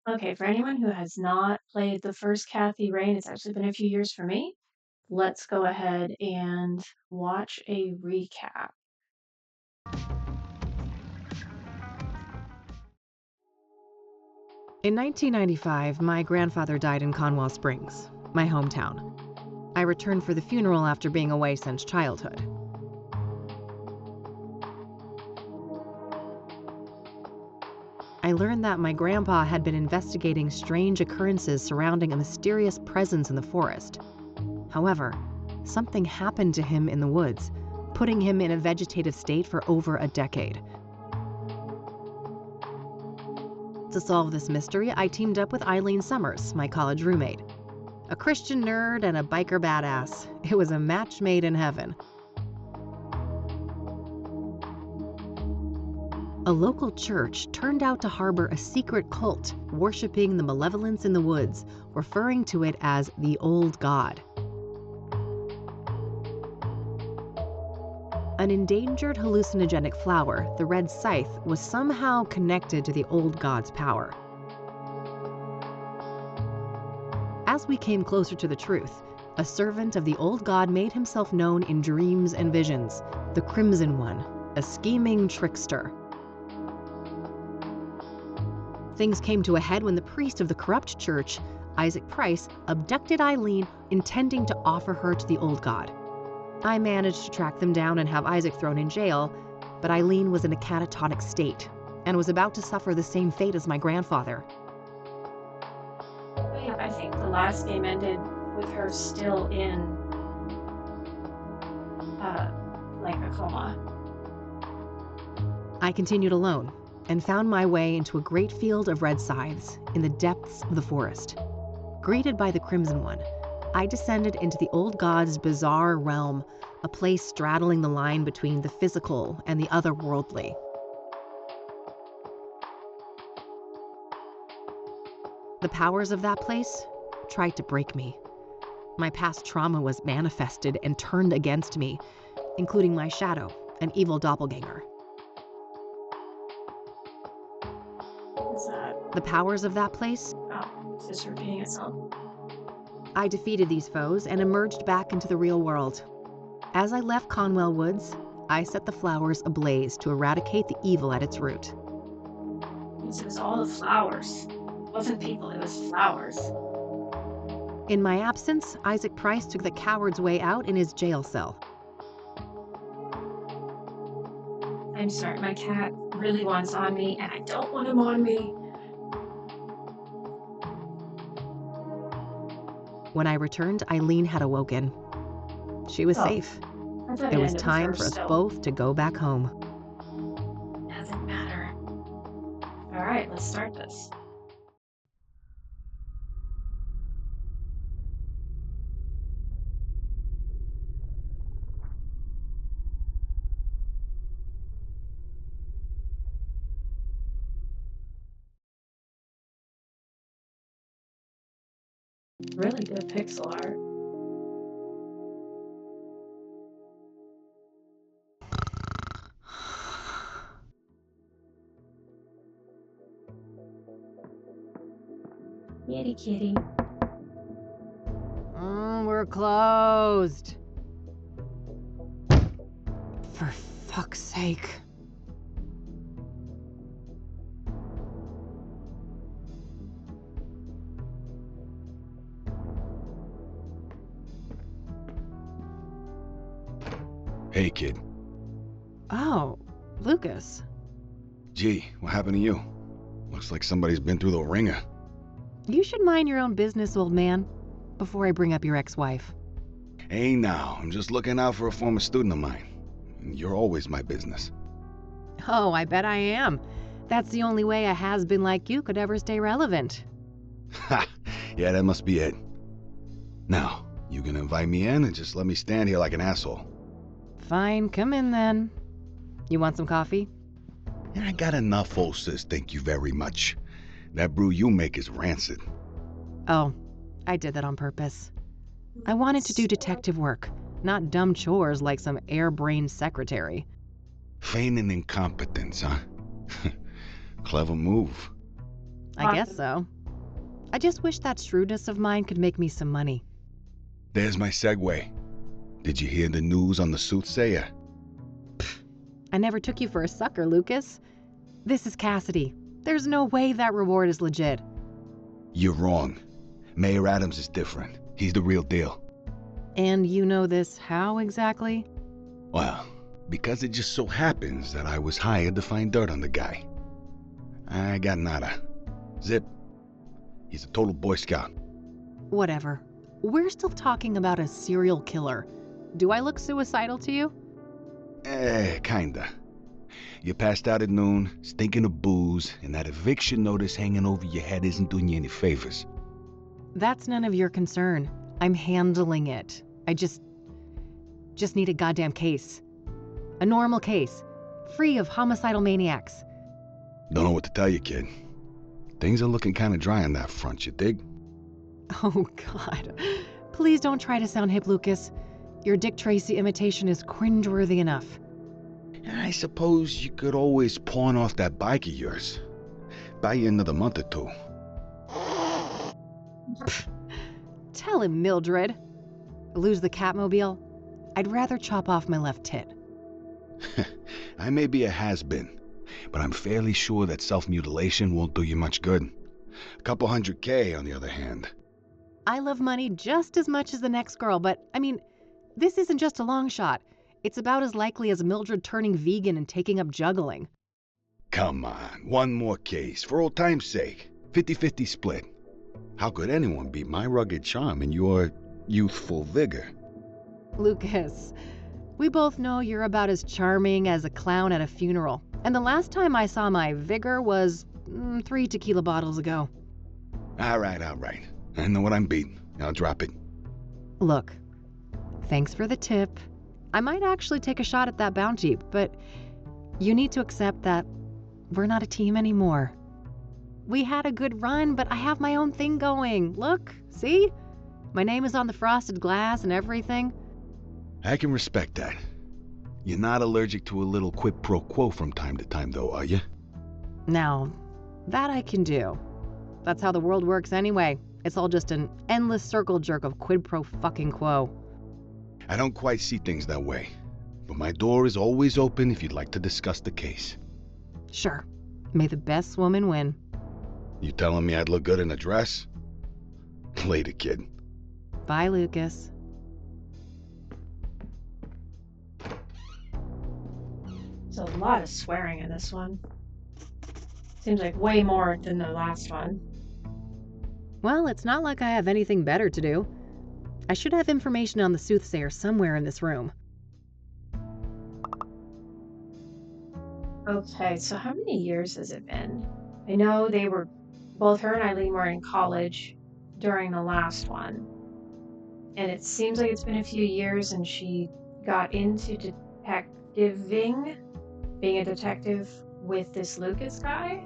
Okay, for anyone who has not played the first Kathy Rain, it's actually been a few years for me. Let's go ahead and watch a recap. In 1995, my grandfather died in Conwell Springs, my hometown. I returned for the funeral after being away since childhood. I learned that my grandpa had been investigating strange occurrences surrounding a mysterious presence in the forest. However, something happened to him in the woods, putting him in a vegetative state for over a decade. To solve this mystery, I teamed up with Eileen Summers, my college roommate. A Christian nerd and a biker badass. It was a match made in heaven. A local church turned out to harbor a secret cult worshiping the malevolence in the woods, referring to it as the Old God. An endangered hallucinogenic flower, the red scythe, was somehow connected to the Old God's power. As we came closer to the truth, a servant of the Old God made himself known in dreams and visions, the Crimson One, a scheming trickster. Things came to a head when the priest of the corrupt church, Isaac Price, abducted Eileen, intending to offer her to the Old God. I managed to track them down and have Isaac thrown in jail, but Eileen was in a catatonic state and was about to suffer the same fate as my grandfather. Oh, yeah, I think the last game ended with her still in, like a coma. I continued alone and found my way into a great field of red scythes in the depths of the forest. Greeted by the Crimson One, I descended into the Old God's bizarre realm, a place straddling the line between the physical and the otherworldly. The powers of that place tried to break me. My past trauma was manifested and turned against me, including my shadow, an evil doppelganger. Is that, The powers of that place? oh, is this repeating itself? I defeated these foes and emerged back into the real world. As I left Conwell Woods, I set the flowers ablaze to eradicate the evil at its root. It was all the flowers. It wasn't people, it was flowers. In my absence, Isaac Price took the coward's way out in his jail cell. I'm sorry, my cat really wants on me, and I don't want him on me. When I returned, Eileen had awoken. She was safe. I thought It was ended with time her for us still. both to go back home. Doesn't matter. All right, let's start this. Really good pixel art. Kitty kitty. We're closed. For fuck's sake. Hey, kid. Oh, Lucas. Gee, what happened to you? Looks like somebody's been through the ringer. You should mind your own business, old man, before I bring up your ex-wife. Hey now, I'm just looking out for a former student of mine. And you're always my business. Oh, I bet I am. That's the only way a has-been like you could ever stay relevant. Ha! Yeah, that must be it. Now, you gonna invite me in and just let me stand here like an asshole? Fine, come in then. You want some coffee? Yeah, I got enough, old sis, thank you very much. That brew you make is rancid. Oh, I did that on purpose. I wanted to do detective work, not dumb chores like some air-brained secretary. Feigning incompetence, huh? Clever move. I guess so. I just wish that shrewdness of mine could make me some money. There's my segue. Did you hear the news on the Soothsayer? I never took you for a sucker, Lucas. This is Cassidy. There's no way that reward is legit. You're wrong. Mayor Adams is different. He's the real deal. And you know this how exactly? Well, because it just so happens that I was hired to find dirt on the guy. I got nada. Zip. He's a total Boy Scout. Whatever. We're still talking about a serial killer. Do I look suicidal to you? Kinda. You passed out at noon, stinking of booze, and that eviction notice hanging over your head isn't doing you any favors. That's none of your concern. I'm handling it. I just need a goddamn case. A normal case. Free of homicidal maniacs. Don't know what to tell you, kid. Things are looking kinda dry on that front, you dig? Oh, God. Please don't try to sound hip, Lucas. Your Dick Tracy imitation is cringeworthy enough. I suppose you could always pawn off that bike of yours. Buy you another month or two. Tell him, Mildred. Lose the Catmobile? I'd rather chop off my left tit. I may be a has-been, but I'm fairly sure that self-mutilation won't do you much good. A couple $100K, on the other hand. I love money just as much as the next girl, but, I mean, this isn't just a long shot. It's about as likely as Mildred turning vegan and taking up juggling. Come on, one more case, for old time's sake. 50-50 split. How could anyone beat my rugged charm and your youthful vigor? Lucas, we both know you're about as charming as a clown at a funeral. And the last time I saw my vigor was 3 tequila bottles ago. All right. I know what I'm beating. I'll drop it. Look, thanks for the tip. I might actually take a shot at that bounty, but you need to accept that we're not a team anymore. We had a good run, but I have my own thing going. Look, see? My name is on the frosted glass and everything. I can respect that. You're not allergic to a little quid pro quo from time to time, though, are you? Now, that I can do. That's how the world works anyway. It's all just an endless circle jerk of quid pro fucking quo. I don't quite see things that way, but my door is always open if you'd like to discuss the case. Sure. May the best woman win. You telling me I'd look good in a dress? Later, kid. Bye, Lucas. There's a lot of swearing in this one. Seems like way more than the last one. Well, it's not like I have anything better to do. I should have information on the Soothsayer somewhere in this room. Okay, so how many years has it been? I know both her and Eileen were in college during the last one. And it seems like it's been a few years and she got into detectiving, being a detective with this Lucas guy.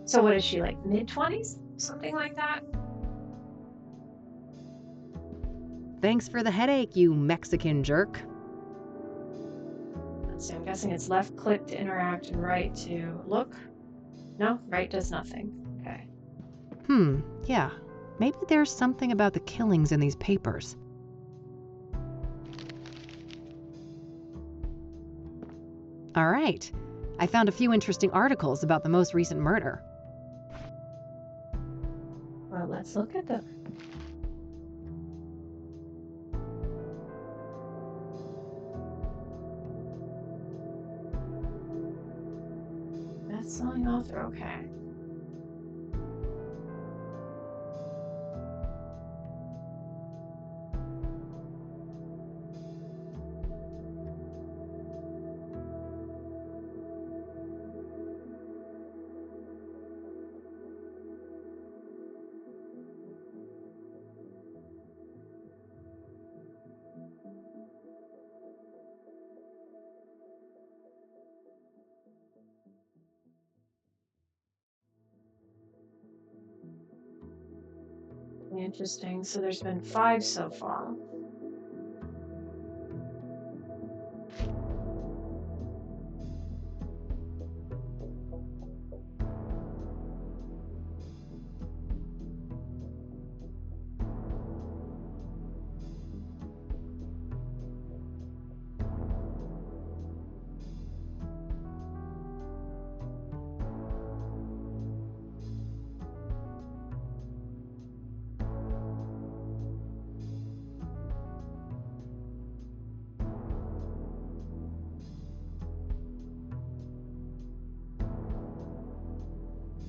So what is she, like mid-20s? Something like that? Thanks for the headache, you Mexican jerk. Let's see, I'm guessing it's left click to interact and right to look. No, right does nothing. Okay. Yeah. Maybe there's something about the killings in these papers. All right. I found a few interesting articles about the most recent murder. Well, let's look at them. Best-selling author, okay. Interesting. So there's been 5 so far.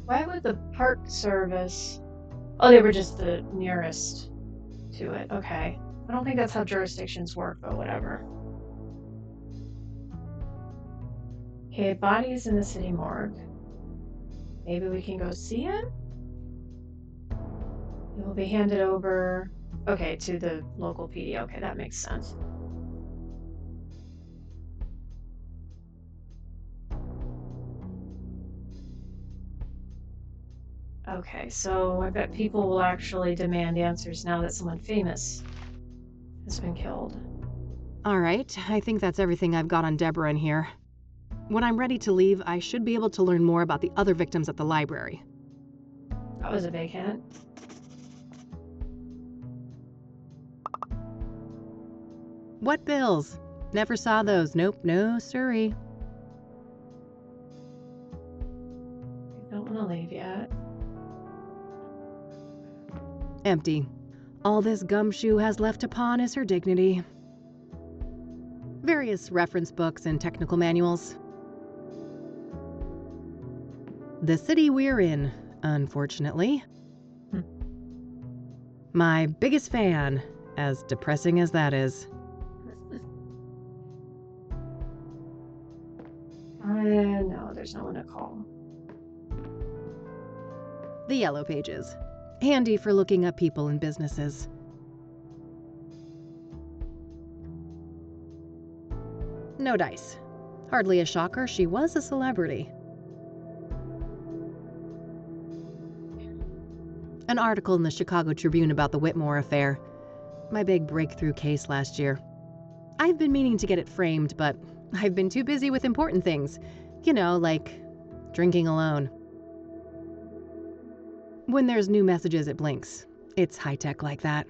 Why would the park service... Oh, they were just the nearest to it. Okay. I don't think that's how jurisdictions work, but whatever. Okay, body's in the city morgue. Maybe we can go see it? It will be handed over, okay, to the local PD. Okay, that makes sense. Okay, so I bet people will actually demand answers now that someone famous has been killed. All right, I think that's everything I've got on Deborah in here. When I'm ready to leave, I should be able to learn more about the other victims at the library. That was a big hint. What bills? Never saw those. Nope, no siree. I don't want to leave yet. Empty. All this gumshoe has left upon is her dignity. Various reference books and technical manuals. The city we're in, unfortunately. My biggest fan, as depressing as that is. No, there's no one to call. The yellow pages. Handy for looking up people and businesses. No dice. Hardly a shocker, she was a celebrity. An article in the Chicago Tribune about the Whitmore affair. My big breakthrough case last year. I've been meaning to get it framed, but I've been too busy with important things. You know, like drinking alone. When there's new messages, it blinks. It's high-tech like that.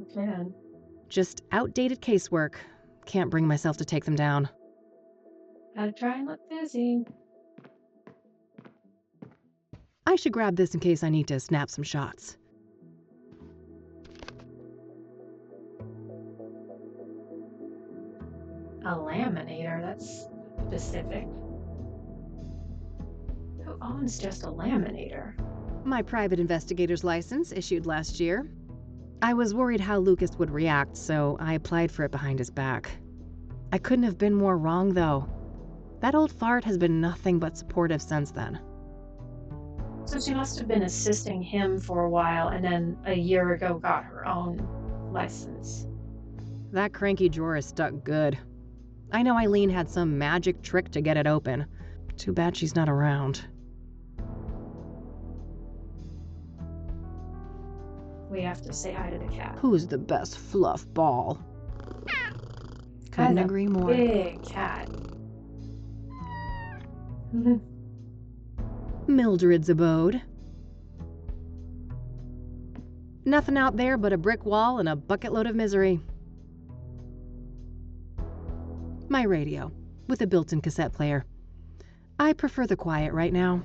Okay. Just outdated casework. Can't bring myself to take them down. Gotta try and look busy. I should grab this in case I need to snap some shots. A laminator, that's specific. Who owns just a laminator? My private investigator's license, issued last year. I was worried how Lucas would react, so I applied for it behind his back. I couldn't have been more wrong, though. That old fart has been nothing but supportive since then. So she must have been assisting him for a while and then a year ago got her own license. That cranky drawer is stuck good. I know Eileen had some magic trick to get it open. Too bad she's not around. We have to say hi to the cat. Who's the best fluff ball? Couldn't That's a agree more. Big cat. Mildred's abode. Nothing out there but a brick wall and a bucket load of misery. My radio, with a built-in cassette player. I prefer the quiet right now.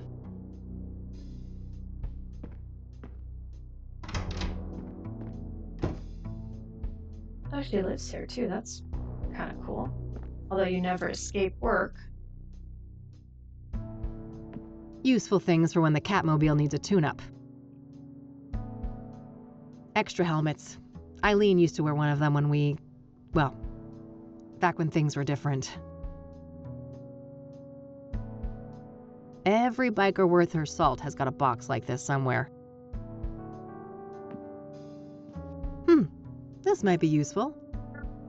Oh, she lives here too. That's kind of cool. Although you never escape work. Useful things for when the Catmobile needs a tune-up. Extra helmets. Eileen used to wear one of them when back when things were different. Every biker worth her salt has got a box like this somewhere. This might be useful.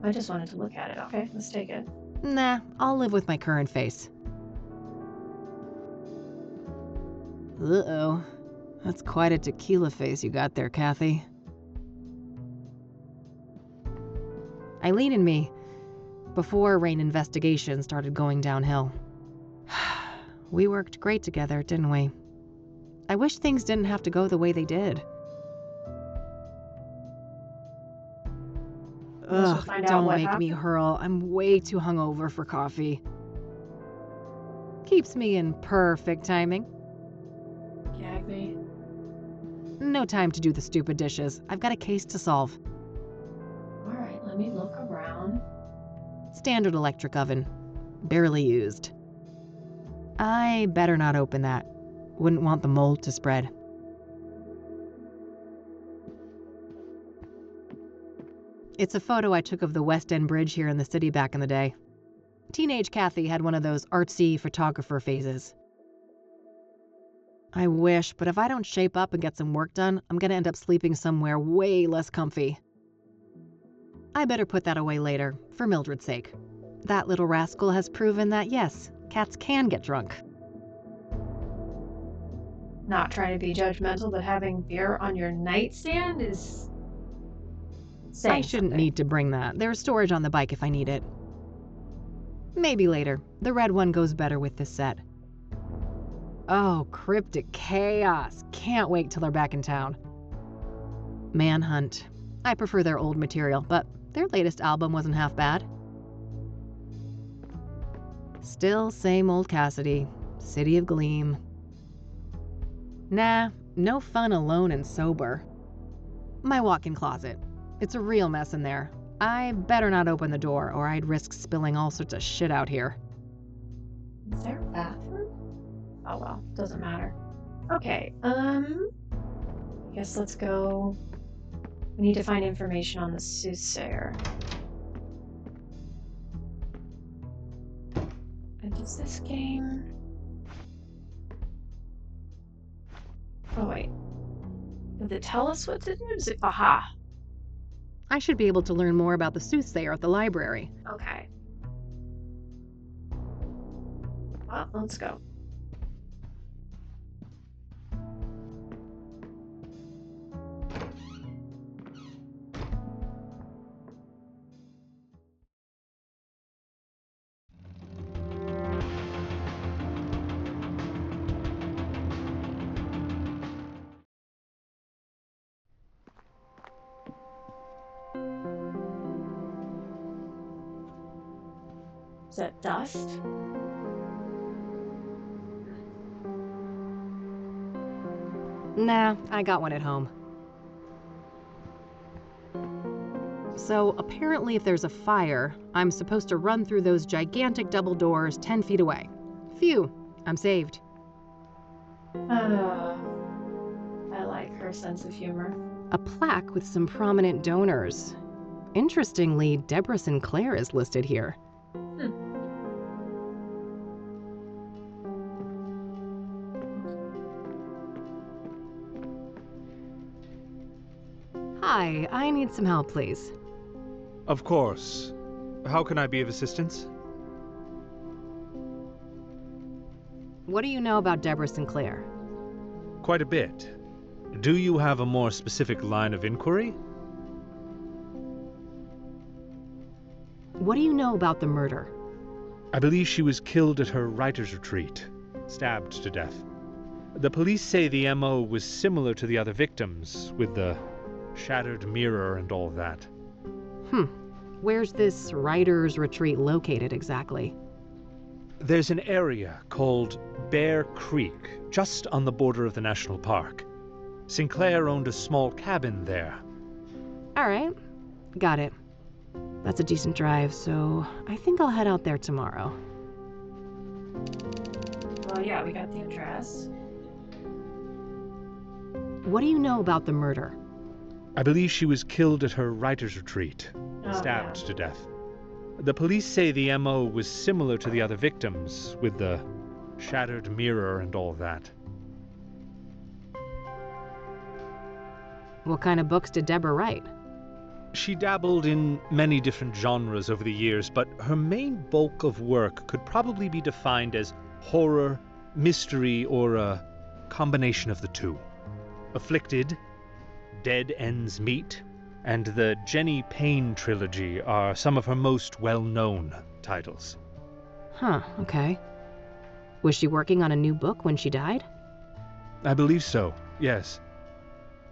I just wanted to look at it. Okay, let's take it. Nah, I'll live with my current face. Uh-oh. That's quite a tequila face you got there, Kathy. Eileen and me, before Rain investigation started going downhill. We worked great together, didn't we? I wish things didn't have to go the way they did. Ugh, don't make me hurl. I'm way too hungover for coffee. Keeps me in perfect timing. Gag me. No time to do the stupid dishes. I've got a case to solve. Alright, let me look around. Standard electric oven. Barely used. I better not open that. Wouldn't want the mold to spread. It's a photo I took of the West End Bridge here in the city back in the day. Teenage Kathy had one of those artsy photographer phases. I wish, but if I don't shape up and get some work done, I'm gonna end up sleeping somewhere way less comfy. I better put that away later, for Mildred's sake. That little rascal has proven that yes, cats can get drunk. Not trying to be judgmental, but having beer on your nightstand is saying I shouldn't something. need to bring that. There's storage on the bike if I need it. Maybe later. The red one goes better with this set. Oh, Cryptic Chaos. Can't wait till they're back in town. Manhunt. I prefer their old material, but their latest album wasn't half bad. Still same old Cassidy. City of Gleam. Nah, no fun alone and sober. My walk-in closet. It's a real mess in there. I better not open the door or I'd risk spilling all sorts of shit out here. Is there a bathroom? Oh well, doesn't matter. Okay, I guess let's go. We need to find information on the Soothsayer. And does this game... Oh wait. Did it tell us what to do? Does it... Aha! I should be able to learn more about the Soothsayer at the library. Okay. Well, let's go. Is that dust? Nah, I got one at home. So apparently if there's a fire, I'm supposed to run through those gigantic double doors 10 feet away. Phew, I'm saved. I like her sense of humor. A plaque with some prominent donors. Interestingly, Deborah Sinclair is listed here. Hi, I need some help, please. Of course. How can I be of assistance? What do you know about Deborah Sinclair? Quite a bit. Do you have a more specific line of inquiry? What do you know about the murder? I believe she was killed at her writer's retreat, stabbed to death. The police say the MO was similar to the other victims, with the shattered mirror and all that. Where's this writer's retreat located exactly? There's an area called Bear Creek, just on the border of the national park. Sinclair owned a small cabin there. All right, got it. That's a decent drive, so I think I'll head out there tomorrow. Well, yeah, we got the address. What do you know about the murder? I believe she was killed at her writer's retreat, Oh, stabbed yeah. to death. The police say the MO was similar to the other victims, with the shattered mirror and all that. What kind of books did Deborah write? She dabbled in many different genres over the years, but her main bulk of work could probably be defined as horror, mystery, or a combination of the two. Afflicted, Dead Ends Meet, and the Jenny Payne trilogy are some of her most well-known titles. Huh, okay. Was she working on a new book when she died? I believe so, yes.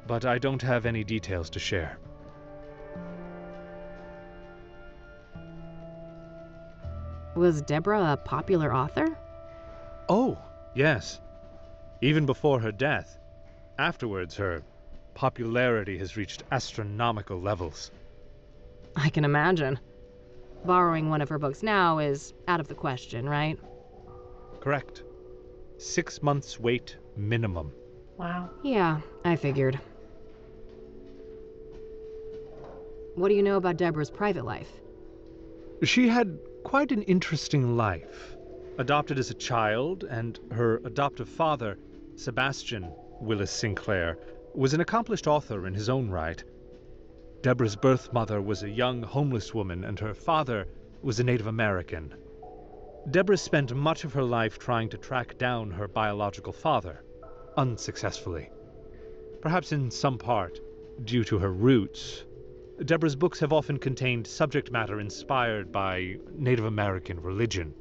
But I don't have any details to share. Was Deborah a popular author? Oh, yes. Even before her death. Afterwards, her popularity has reached astronomical levels. I can imagine. Borrowing one of her books now is out of the question, right? Correct. 6 months wait minimum. Wow. Yeah, I figured. What do you know about Deborah's private life? She had quite an interesting life. Adopted as a child, and her adoptive father, Sebastian Willis Sinclair, was an accomplished author in his own right. Deborah's birth mother was a young homeless woman, and her father was a Native American. Deborah spent much of her life trying to track down her biological father, unsuccessfully. Perhaps in some part due to her roots, Deborah's books have often contained subject matter inspired by Native American religion.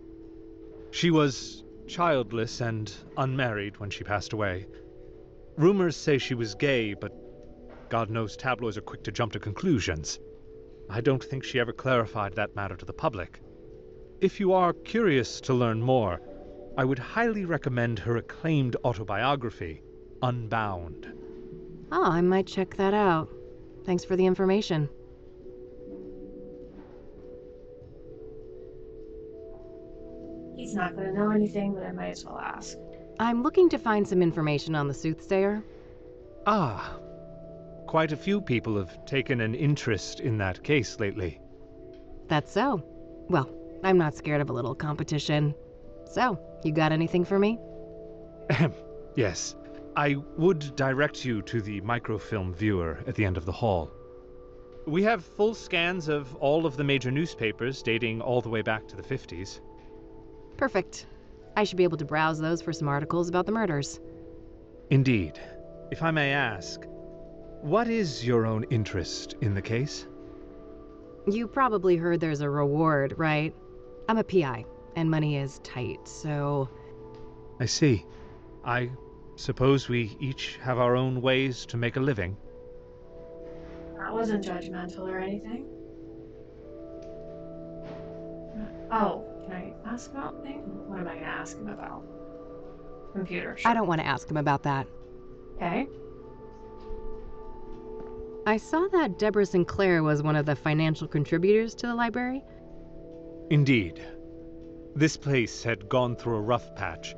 She was childless and unmarried when she passed away. Rumors say she was gay, but God knows tabloids are quick to jump to conclusions. I don't think she ever clarified that matter to the public. If you are curious to learn more, I would highly recommend her acclaimed autobiography, Unbound. Oh, I might check that out. Thanks for the information. He's not going to know anything, but I might as well ask. I'm looking to find some information on the Soothsayer. Ah, quite a few people have taken an interest in that case lately. That's so. Well, I'm not scared of a little competition. So, you got anything for me? Ahem. Yes, I would direct you to the microfilm viewer at the end of the hall. We have full scans of all of the major newspapers dating all the way back to the 50s. Perfect. I should be able to browse those for some articles about the murders. Indeed. If I may ask, what is your own interest in the case? You probably heard there's a reward, right? I'm a PI, and money is tight, so... I see. I suppose we each have our own ways to make a living. That wasn't judgmental or anything. Oh, can I ask about things? What am I going to ask him about? Computer. Sure. I don't want to ask him about that. Okay. I saw that Deborah Sinclair was one of the financial contributors to the library. Indeed. This place had gone through a rough patch,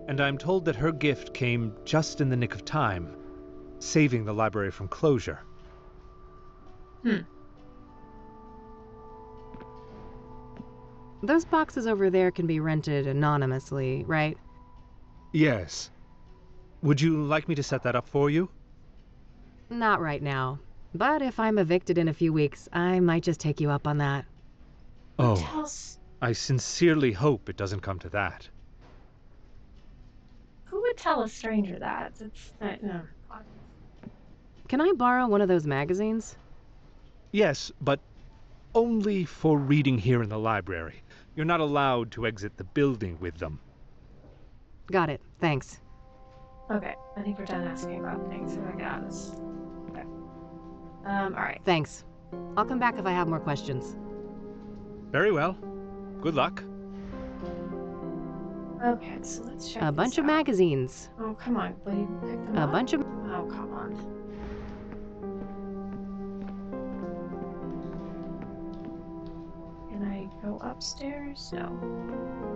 and I'm told that her gift came just in the nick of time, saving the library from closure. Those boxes over there can be rented anonymously, right? Yes. Would you like me to set that up for you? Not right now. But if I'm evicted in a few weeks, I might just take you up on that. Oh, Tell us, I sincerely hope it doesn't come to that. who would tell a stranger that? It's no. Can I borrow one of those magazines? Yes, but only for reading here in the library. You're not allowed to exit the building with them. Got it. Thanks. Okay, I think we're done asking about things. So I got this. Okay. All right. Thanks. I'll come back if I have more questions. Very well. Good luck. Okay, so let's check. A bunch this of out. magazines. Oh, come on. Will you pick them A up? bunch of... Oh, come on. Can I go upstairs? No.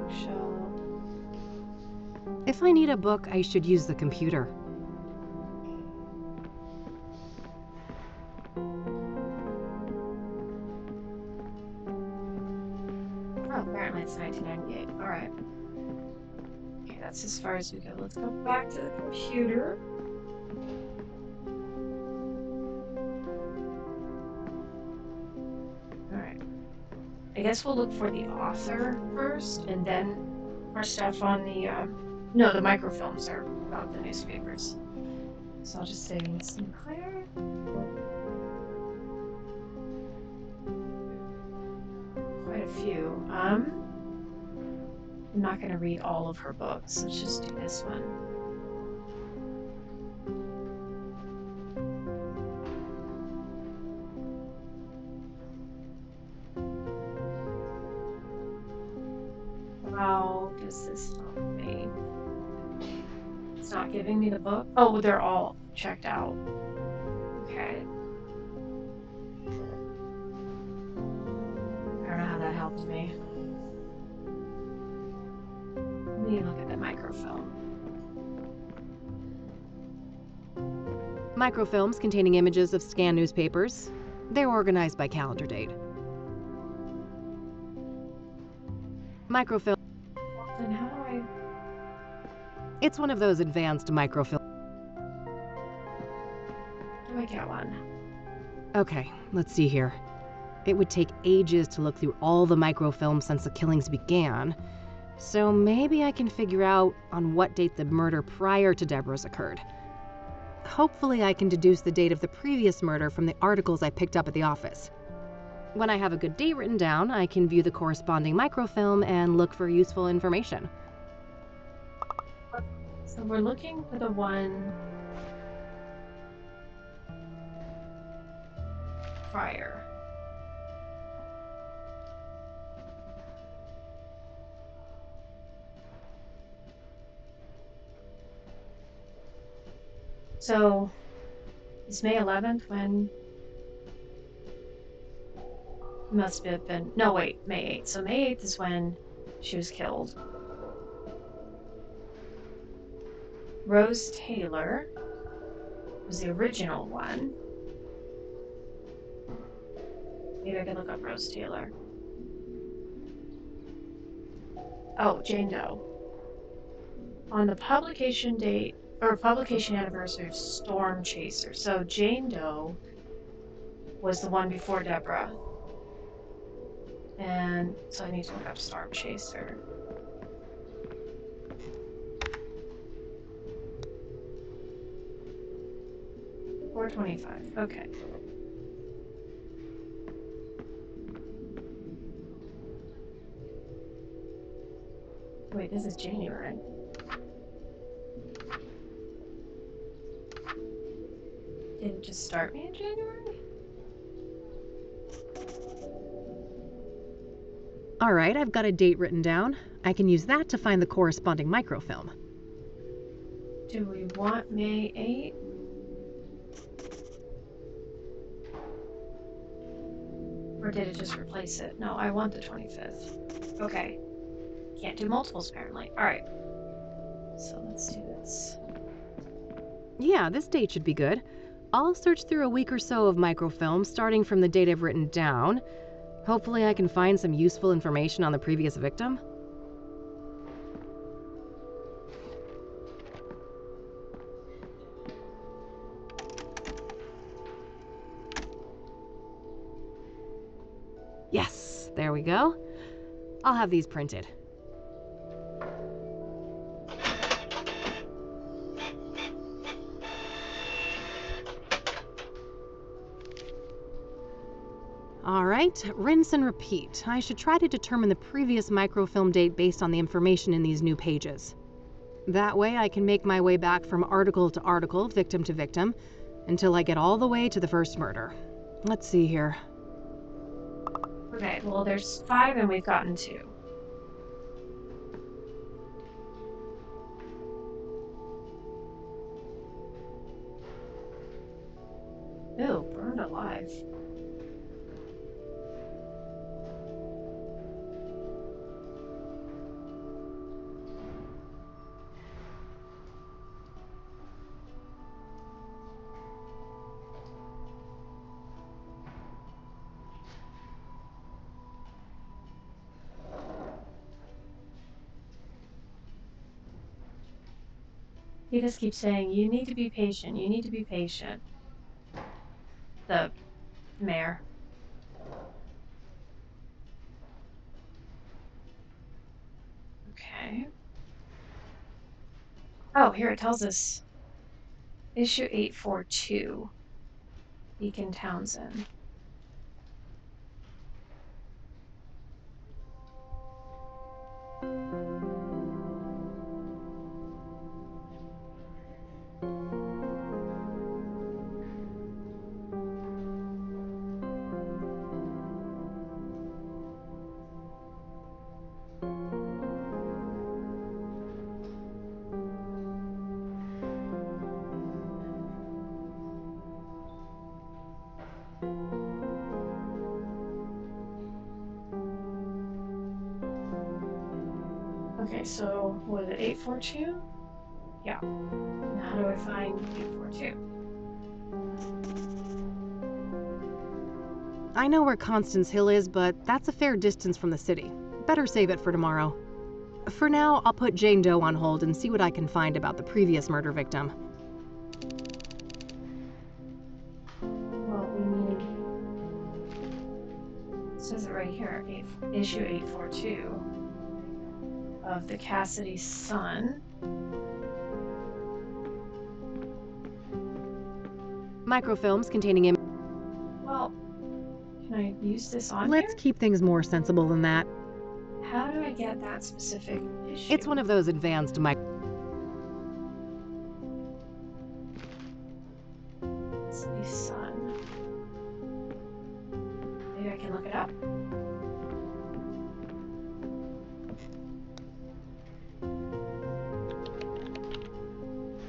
Bookshelf. If I need a book, I should use the computer. Oh, apparently it's 1998. All right. Okay, that's as far as we go. Let's go back to the computer. All right. I guess we'll look for the author first, and then for stuff on the. No, the microfilms are about the newspapers. So I'll just say Sinclair. Quite a few. I'm not going to read all of her books. Let's just do this one. How does this help me? It's not giving me the book. Oh, they're all checked out. Okay. I don't know how that helps me. Let me look at the microfilm. Microfilms containing images of scanned newspapers. They're organized by calendar date. Microfilm. Then how do I... It's one of those advanced microfilm. do I get one? Okay, let's see here. It would take ages to look through all the microfilms since the killings began, so maybe I can figure out on what date the murder prior to Deborah's occurred. Hopefully I can deduce the date of the previous murder from the articles I picked up at the office. When I have a good date written down, I can view the corresponding microfilm and look for useful information. So we're looking for the one prior. So it's May 11th when... must have been... no, wait, May 8th. So May 8th is when she was killed. Rose Taylor was the original one. Maybe I can look up Rose Taylor. Oh, Jane Doe. On the publication date, or publication anniversary of Storm Chaser. So Jane Doe was the one before Deborah. And so I need to look up Storm Chaser. $4.25. Okay. Wait, this is January. Did it just start me in January? All right, I've got a date written down. I can use that to find the corresponding microfilm. Do we want May 8th? Or did it just replace it? No, I want the 25th. Okay. Can't do multiples apparently. Alright. So let's do this. Yeah, this date should be good. I'll search through a week or so of microfilms starting from the date I've written down. Hopefully I can find some useful information on the previous victim. Yes, there we go. I'll have these printed. All right, rinse and repeat. I should try to determine the previous microfilm date based on the information in these new pages. That way I can make my way back from article to article, victim to victim, until I get all the way to the first murder. Let's see here. Okay, well there's 5 and we've gotten 2. Ew, burned alive. He just keeps saying, you need to be patient, you need to be patient. The mayor. Okay. Oh, here it tells us. Issue 842. Beacon Townsend. Okay, so what is it, 842? Yeah. Now how do I find 842? I know where Constance Hill is, but that's a fair distance from the city. Better save it for tomorrow. For now, I'll put Jane Doe on hold and see what I can find about the previous murder victim. Well, we need... It says it right here, issue 842 of the Cassidy Sun. Microfilms containing Well, can I use this on Let's here? keep things more sensible than that. How do I get that specific issue? It's one of those advanced Cassidy Sun. Maybe I can look it up.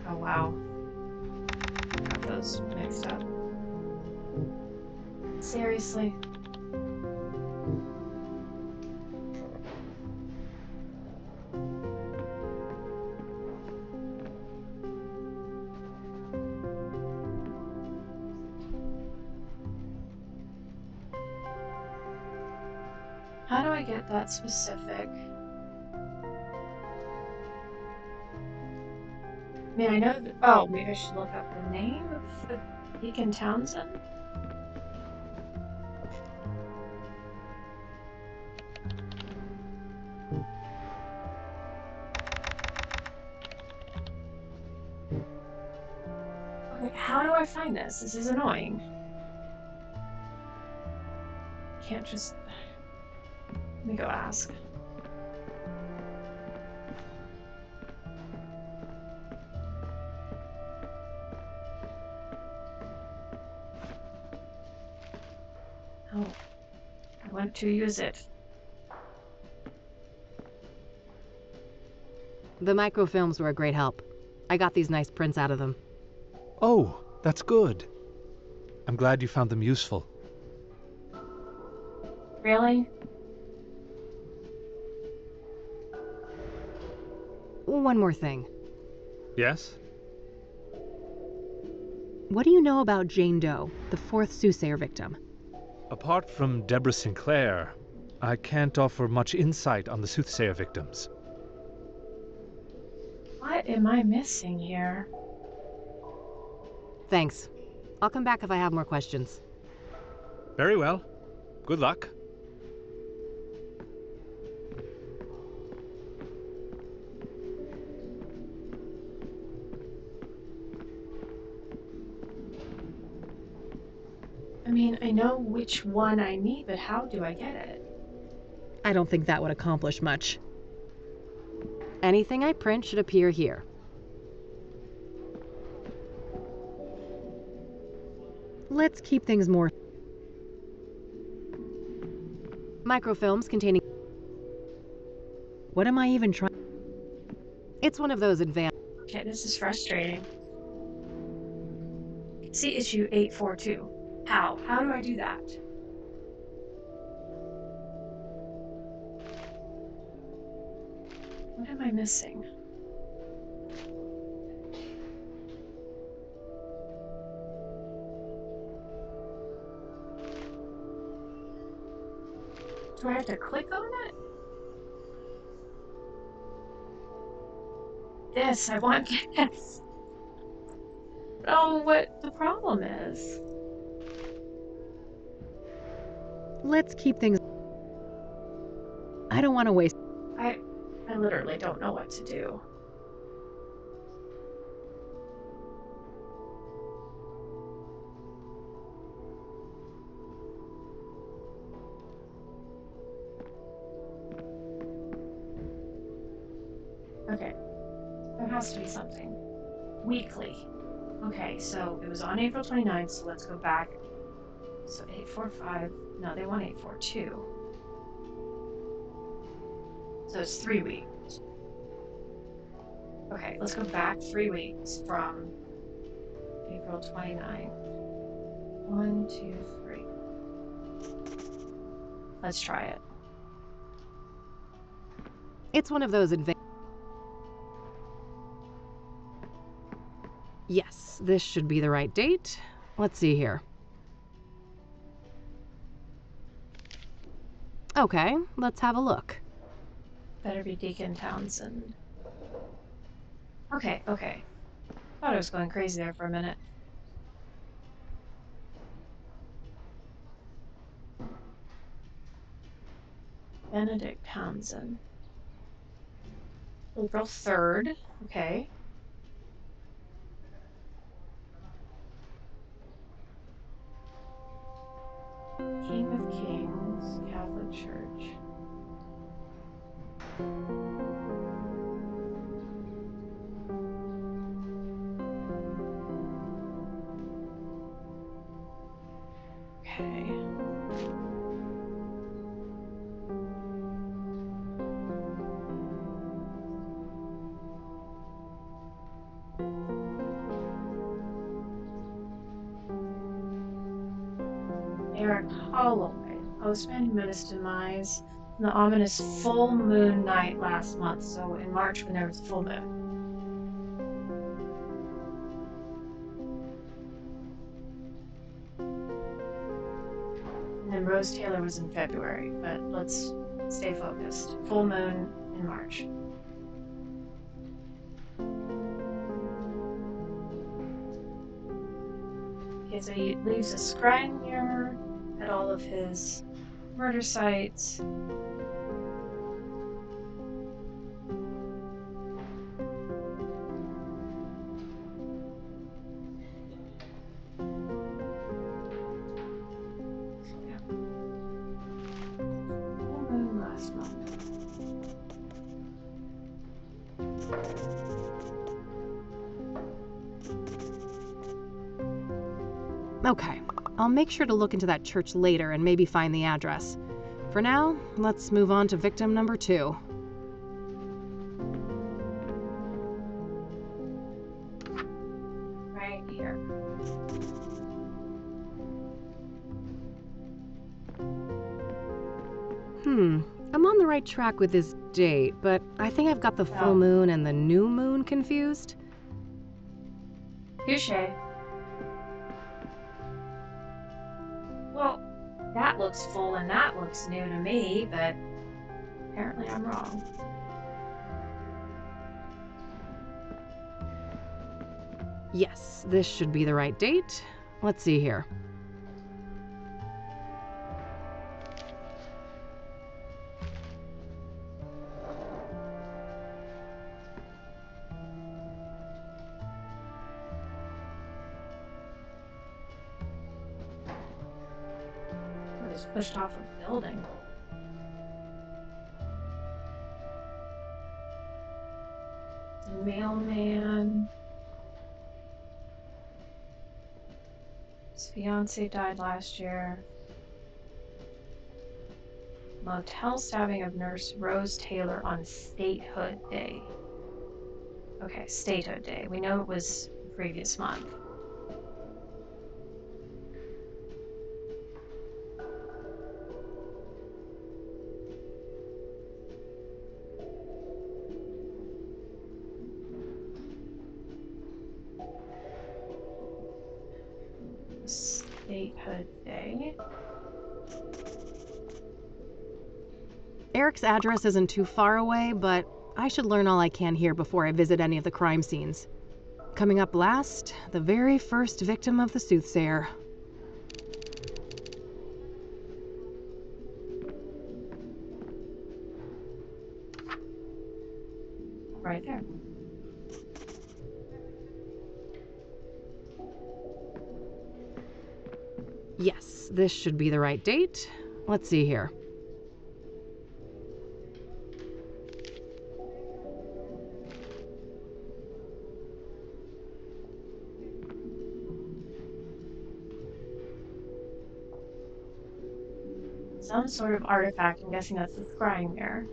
Oh wow. Got those mixed up. Seriously? How do I get that specific? I mean, I know that, oh, maybe I should look up the name of the Deacon Townsend? Okay, how do I find this? This is annoying. Can't just... Let me go ask. Oh, I want to use it. The microfilms were a great help. I got these nice prints out of them. Oh, that's good. I'm glad you found them useful. Really? One more thing. Yes? What do you know about Jane Doe, the fourth Soothsayer victim? Apart from Deborah Sinclair, I can't offer much insight on the Soothsayer victims. What am I missing here? Thanks. I'll come back if I have more questions. Very well. Good luck. I mean, I know which one I need, but how do I get it? I don't think that would accomplish much. Anything I print should appear here. Let's keep things more... Microfilms containing... What am I even trying... It's one of those advanced... Okay, this is frustrating. See issue 842. How? How do I do that? What am I missing? Do I have to click on it? This, I want this. Oh, what the problem is. Let's keep things... I don't want to waste... I literally don't know what to do. Okay, there has to be something. Weekly. Okay, so it was on April 29th, so let's go back. So 845, no, they want 842. So it's 3 weeks. Okay, let's go back 3 weeks from April 29th. 1, 2, 3. Let's try it. It's one of those advanced... Yes, this should be the right date. Let's see here. Okay, let's have a look. Better be Deacon Townsend. Okay. Thought I was going crazy there for a minute. Benedict Townsend. April 3rd. Okay. King of Kings, Catholic Church. Okay. Eric Holloway, postman who met his demise on the ominous full moon night last month. So in March when there was a full moon. And then Rose Taylor was in February, but let's stay focused. Full moon in March. Okay, so he leaves a scrying mirror at all of his murder sites. Yeah. Full moon last month. Okay, I'll make sure to look into that church later and maybe find the address. For now, let's move on to victim number 2. Right here. I'm on the right track with this date, but I think I've got the full moon and the new moon confused. Touche. Well, that looks full and that looks new to me, but apparently I'm wrong. Yes, this should be the right date. Let's see here. I was pushed off a building. Mailman. His fiance died last year. Motel stabbing of nurse Rose Taylor on Statehood Day. Okay, Statehood Day. We know it was the previous month. Statehood Day. Eric's address isn't too far away, but I should learn all I can here before I visit any of the crime scenes. Coming up last, the very first victim of the Soothsayer. Right there. Yes, this should be the right date. Let's see here. Some sort of artifact. I'm guessing that's the scrying mirror.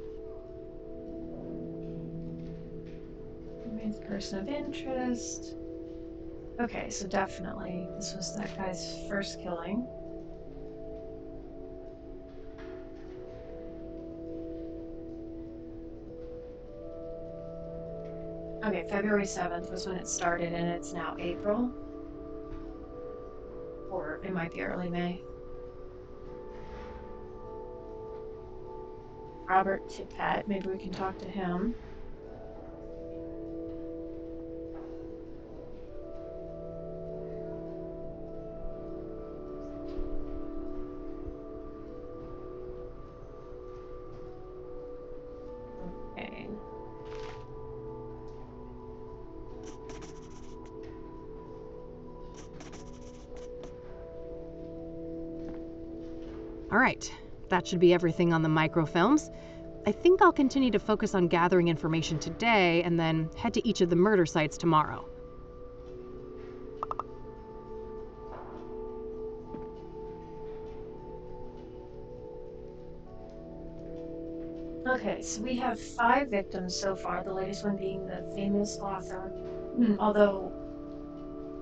Remains person of interest. Okay, so definitely this was that guy's first killing. Okay, February 7th was when it started, and it's now April. Or it might be early May. Robert Tippett, maybe we can talk to him. Okay. All right, that should be everything on the microfilms. I think I'll continue to focus on gathering information today and then head to each of the murder sites tomorrow. Okay, so we have 5 victims so far, the latest one being the famous author. Although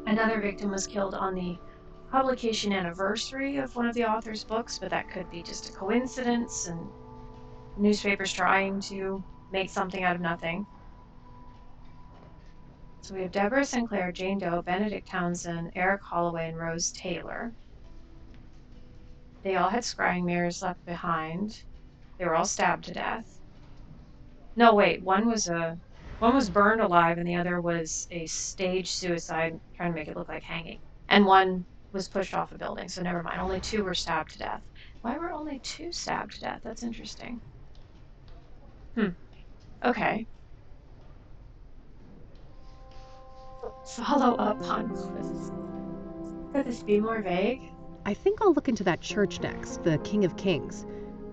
another victim was killed on the publication anniversary of one of the author's books, but that could be just a coincidence and newspapers trying to make something out of nothing. So we have Deborah Sinclair, Jane Doe, Benedict Townsend, Eric Holloway, and Rose Taylor. They all had scrying mirrors left behind. They were all stabbed to death. No, wait, one was burned alive and the other was a staged suicide, trying to make it look like hanging. And one was pushed off a building, so never mind. Only 2 were stabbed to death. Why were only 2 stabbed to death? That's interesting. Okay. Follow up on this. Could this be more vague? I think I'll look into that church next, the King of Kings.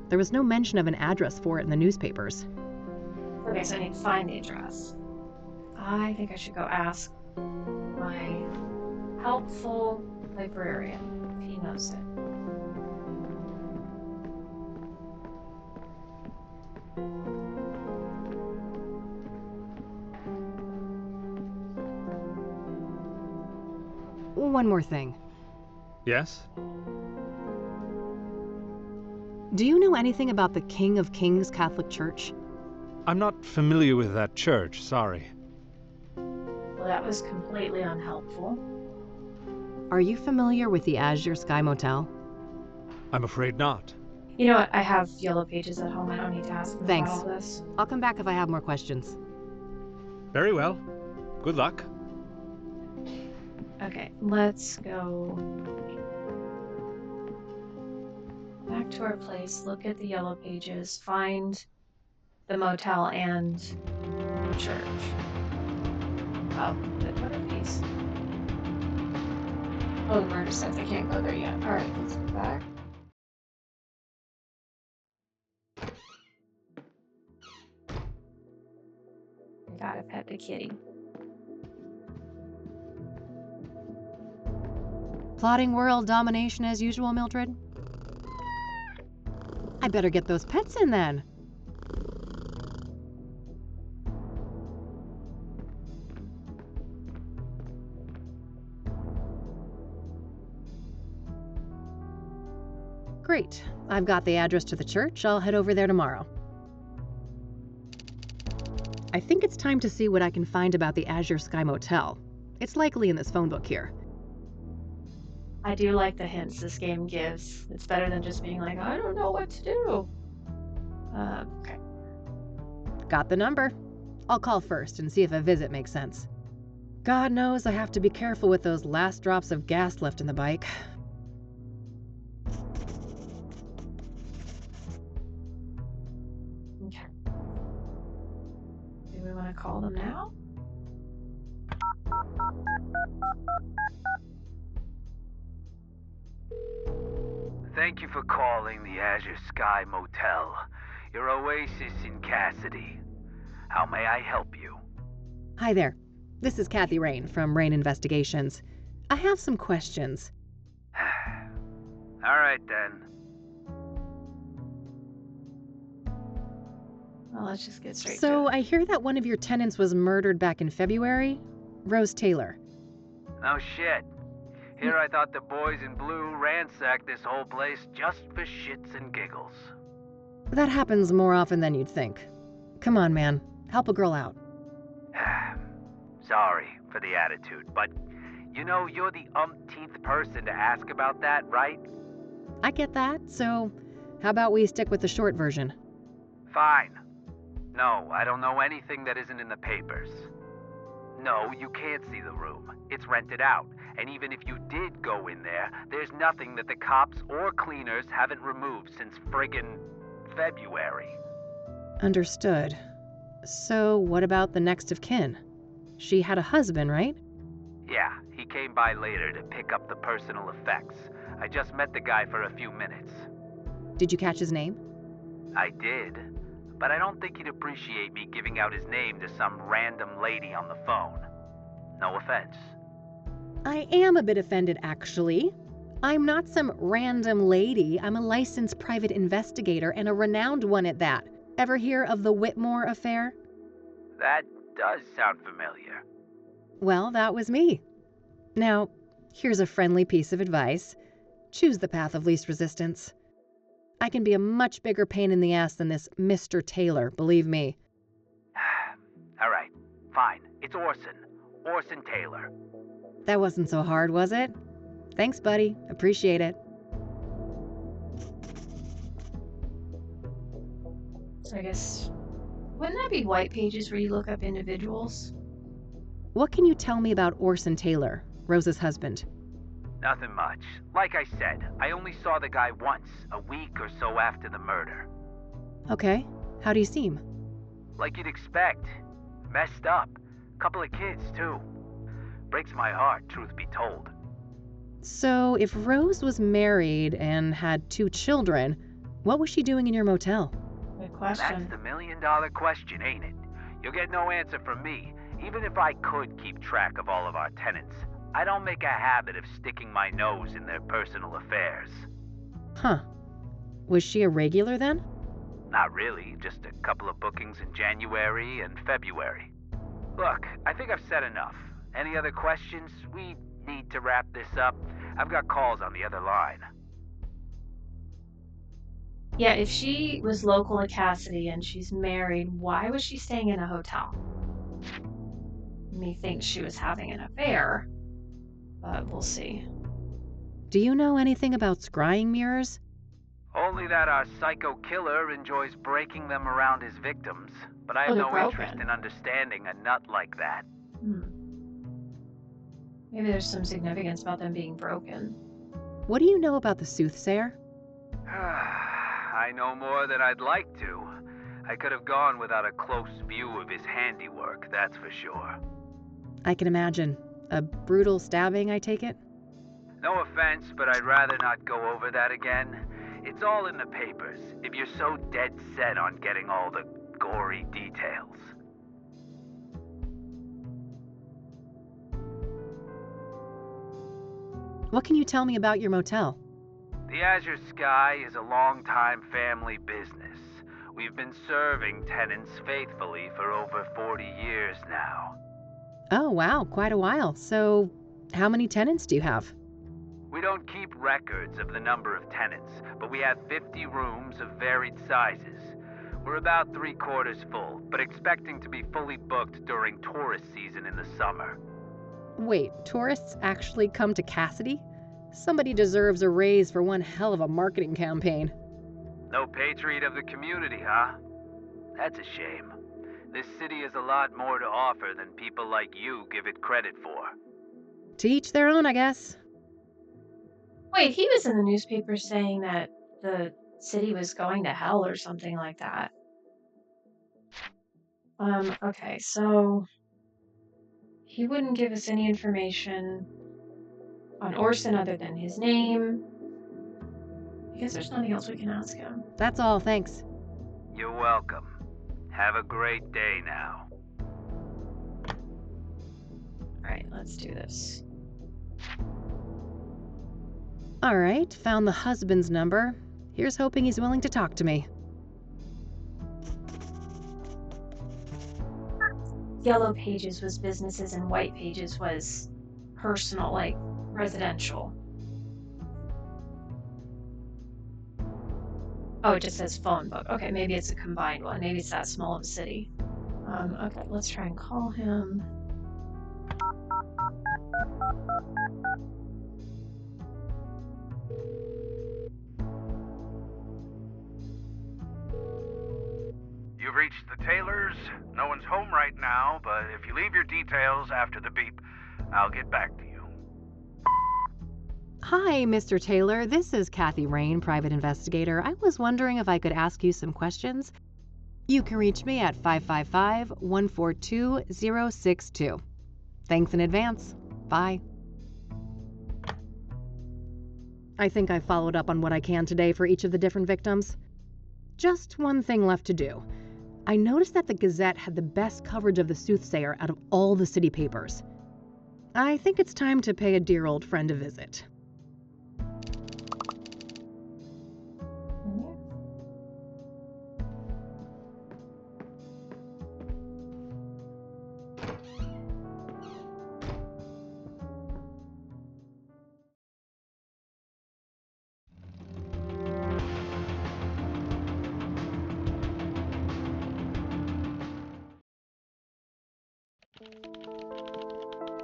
There was no mention of an address for it in the newspapers. Okay, so I need to find the address. I think I should go ask my helpful librarian if he knows it. One more thing. Yes? Do you know anything about the King of Kings Catholic Church? I'm not familiar with that church, sorry. Well, that was completely unhelpful. Are you familiar with the Azure Sky Motel? I'm afraid not. You know what? I have yellow pages at home. I don't need to ask them Thanks. about all this. I'll come back if I have more questions. Very well. Good luck. Okay, let's go back to our place, look at the yellow pages, find the motel and the church. Oh, what are these? Oh, the murder sites. I can't go there yet. Alright, let's go back. Gotta pet the kitty. Plotting world domination as usual, Mildred? I better get those pets in then. Great. I've got the address to the church. I'll head over there tomorrow. I think it's time to see what I can find about the Azure Sky Motel. It's likely in this phone book here. I do like the hints this game gives. It's better than just being like, I don't know what to do. Okay. Got the number. I'll call first and see if a visit makes sense. God knows I have to be careful with those last drops of gas left in the bike. Okay. Do we want to call them now? Thank you for calling the Azure Sky Motel, your oasis in Cassidy. How may I help you? Hi there. This is Kathy Rain from Rain Investigations. I have some questions. All right, then. Well, let's just get straight to So it. I hear that one of your tenants was murdered back in February? Rose Taylor. No shit. Here I thought the boys in blue ransacked this whole place just for shits and giggles. That happens more often than you'd think. Come on, man. Help a girl out. Sorry for the attitude, but you know you're the umpteenth person to ask about that, right? I get that, so how about we stick with the short version? Fine. No, I don't know anything that isn't in the papers. No, you can't see the room. It's rented out. And even if you did go in there, there's nothing that the cops or cleaners haven't removed since friggin' February. Understood. So what about the next of kin? She had a husband, right? Yeah, he came by later to pick up the personal effects. I just met the guy for a few minutes. Did you catch his name? I did, but I don't think he'd appreciate me giving out his name to some random lady on the phone. No offense. I am a bit offended, actually. I'm not some random lady. I'm a licensed private investigator, and a renowned one at that. Ever hear of the Whitmore affair? That does sound familiar. Well, that was me. Now, here's a friendly piece of advice. Choose the path of least resistance. I can be a much bigger pain in the ass than this Mr. Taylor, believe me. All right, fine. It's Orson. Orson Taylor. That wasn't so hard, was it? Thanks, buddy. Appreciate it. So I guess, wouldn't that be white pages where you look up individuals? What can you tell me about Orson Taylor, Rose's husband? Nothing much. Like I said, I only saw the guy once, a week or so after the murder. Okay. How do you seem? Like you'd expect. Messed up. Couple of kids, too. Breaks my heart, truth be told. So, if Rose was married and had 2 children, what was she doing in your motel? Good question. That's the million-dollar question, ain't it? You'll get no answer from me, even if I could keep track of all of our tenants. I don't make a habit of sticking my nose in their personal affairs. Huh. Was she a regular then? Not really, just a couple of bookings in January and February. Look, I think I've said enough. Any other questions? We need to wrap this up. I've got calls on the other line. Yeah, if she was local to Cassidy and she's married, why was she staying in a hotel? Methinks she was having an affair, but we'll see. Do you know anything about scrying mirrors? Only that our psycho killer enjoys breaking them around his victims, but I have they're no broken. interest in understanding a nut like that. Maybe there's some significance about them being broken. What do you know about the Soothsayer? I know more than I'd like to. I could have gone without a close view of his handiwork, that's for sure. I can imagine. A brutal stabbing, I take it? No offense, but I'd rather not go over that again. It's all in the papers, if you're so dead set on getting all the gory details. What can you tell me about your motel? The Azure Sky is a long-time family business. We've been serving tenants faithfully for over 40 years now. Oh, wow, quite a while. So, how many tenants do you have? We don't keep records of the number of tenants, but we have 50 rooms of varied sizes. We're about 3/4 full, but expecting to be fully booked during tourist season in the summer. Wait, tourists actually come to Cassidy? Somebody deserves a raise for one hell of a marketing campaign. No patriot of the community, huh? That's a shame. This city has a lot more to offer than people like you give it credit for. To each their own, I guess. Wait, he was in the newspaper saying that the city was going to hell or something like that. Okay, so he wouldn't give us any information on Orson other than his name. I guess there's nothing else we can ask him. That's all, thanks. You're welcome. Have a great day now. Alright, let's do this. All right, found the husband's number. Here's hoping he's willing to talk to me. Yellow pages was businesses and white pages was personal, like residential. Oh, it just says phone book. Okay, maybe it's a combined one. Maybe it's that small of a city. Okay, let's try and call him. You've reached the Taylors. No one's home right now, but if you leave your details after the beep, I'll get back to you. Hi, Mr. Taylor. This is Kathy Rain, private investigator. I was wondering if I could ask you some questions. You can reach me at 555-142-062. Thanks in advance. Bye. I think I followed up on what I can today for each of the different victims. Just one thing left to do. I noticed that the Gazette had the best coverage of the Soothsayer out of all the city papers. I think it's time to pay a dear old friend a visit.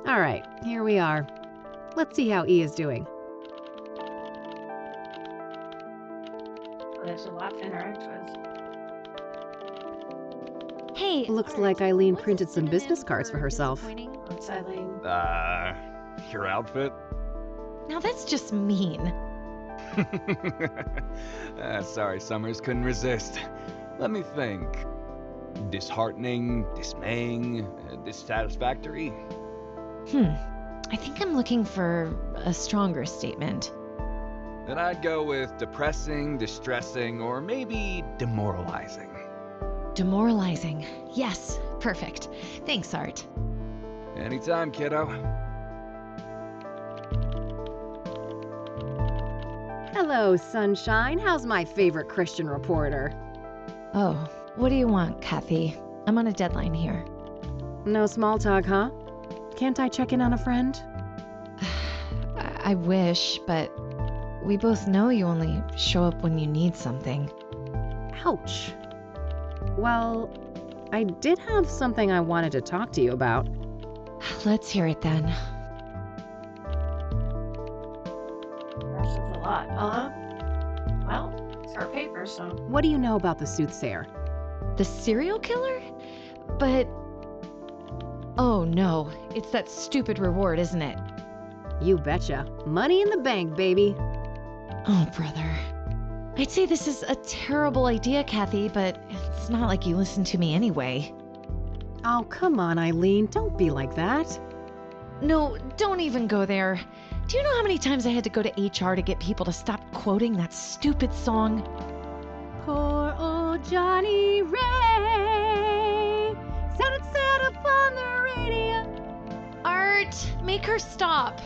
All right, here we are. Let's see how E is doing. Oh, there's a lot to interact with. Hey, Looks Art, like Eileen what's a printed some business synonym cards for herself. disappointing? What's Eileen? Your outfit? Now that's just mean. Sorry, Summers, couldn't resist. Let me think. Disheartening, dismaying, dissatisfactory? I think I'm looking for a stronger statement. Then I'd go with depressing, distressing, or maybe demoralizing. Demoralizing. Yes, perfect. Thanks, Art. Anytime, kiddo. Hello, sunshine. How's my favorite Christian reporter? Oh, what do you want, Kathy? I'm on a deadline here. No small talk, huh? Can't I check in on a friend? I wish, but we both know you only show up when you need something. Ouch. Well, I did have something I wanted to talk to you about. Let's hear it then. That's a lot. Well, it's our paper, so. What do you know about the Soothsayer? The serial killer? But... oh no, it's that stupid reward, isn't it? You betcha. Money in the bank, baby. Oh, brother. I'd say this is a terrible idea, Kathy, but it's not like you listen to me anyway. Oh, come on, Eileen. Don't be like that. No, don't even go there. Do you know how many times I had to go to HR to get people to stop quoting that stupid song? Poor old Johnny Ray sounded sad up on the radio. Art, make her stop.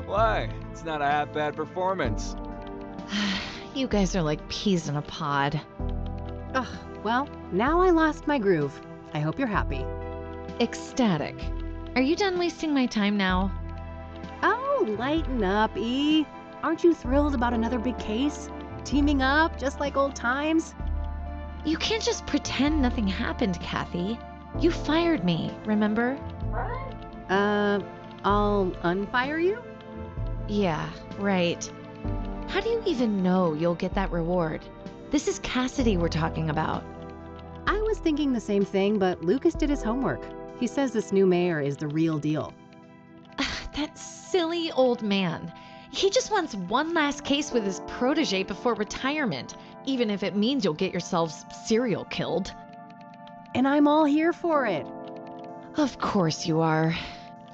Why? It's not a half-bad performance. You guys are like peas in a pod. Ugh, well, now I lost my groove. I hope you're happy. Ecstatic. Are you done wasting my time now? Oh, lighten up, E. Aren't you thrilled about another big case? Teaming up, just like old times? You can't just pretend nothing happened, Kathy. You fired me, remember? What? I'll unfire you? Yeah, right. How do you even know you'll get that reward? This is Cassidy we're talking about. I was thinking the same thing, but Lucas did his homework. He says this new mayor is the real deal. That silly old man. He just wants one last case with his protege before retirement, even if it means you'll get yourselves serial killed. And I'm all here for it. Of course you are.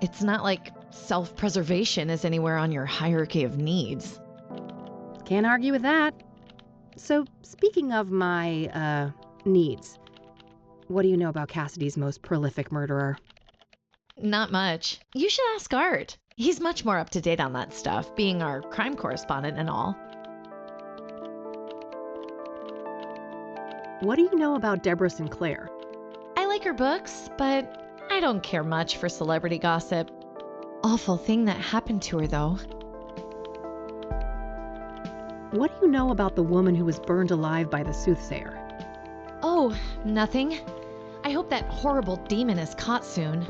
It's not like self-preservation is anywhere on your hierarchy of needs. Can't argue with that. So, speaking of my, needs, what do you know about Cassidy's most prolific murderer? Not much. You should ask Art. He's much more up to date on that stuff, being our crime correspondent and all. What do you know about Deborah Sinclair? I like her books, but I don't care much for celebrity gossip. Awful thing that happened to her, though. What do you know about the woman who was burned alive by the Soothsayer? Oh, nothing. I hope that horrible demon is caught soon.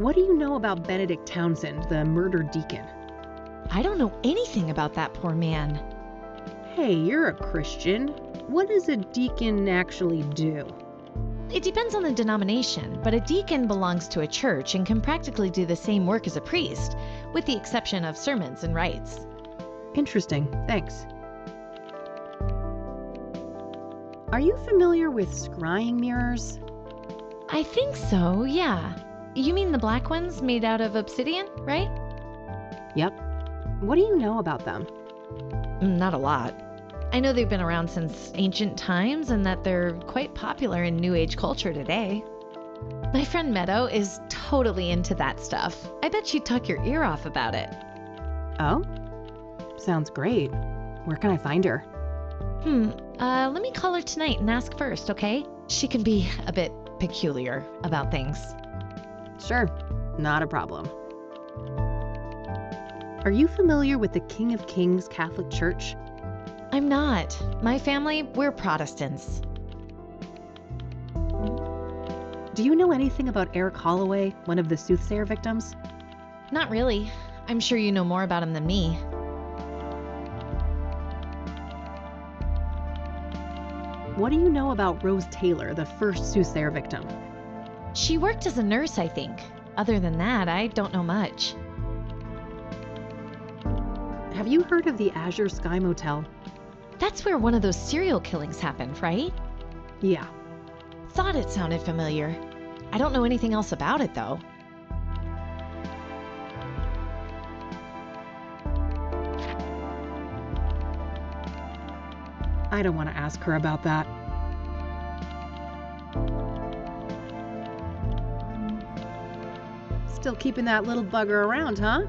What do you know about Benedict Townsend, the murdered deacon? I don't know anything about that poor man. Hey, you're a Christian. What does a deacon actually do? It depends on the denomination, but a deacon belongs to a church and can practically do the same work as a priest, with the exception of sermons and rites. Interesting, thanks. Are you familiar with scrying mirrors? I think so, yeah. You mean the black ones made out of obsidian, right? Yep. What do you know about them? Not a lot. I know they've been around since ancient times and that they're quite popular in New Age culture today. My friend Meadow is totally into that stuff. I bet she'd talk your ear off about it. Oh? Sounds great. Where can I find her? Let me call her tonight and ask first, okay? She can be a bit peculiar about things. Sure, not a problem. Are you familiar with the King of Kings Catholic Church? I'm not. My family, we're Protestants. Do you know anything about Eric Holloway, one of the Soothsayer victims? Not really. I'm sure you know more about him than me. What do you know about Rose Taylor, the first Soothsayer victim? She worked as a nurse, I think. Other than that, I don't know much. Have you heard of the Azure Sky Motel? That's where one of those serial killings happened, right? Yeah. Thought it sounded familiar. I don't know anything else about it, though. I don't want to ask her about that. Still keeping that little bugger around, huh?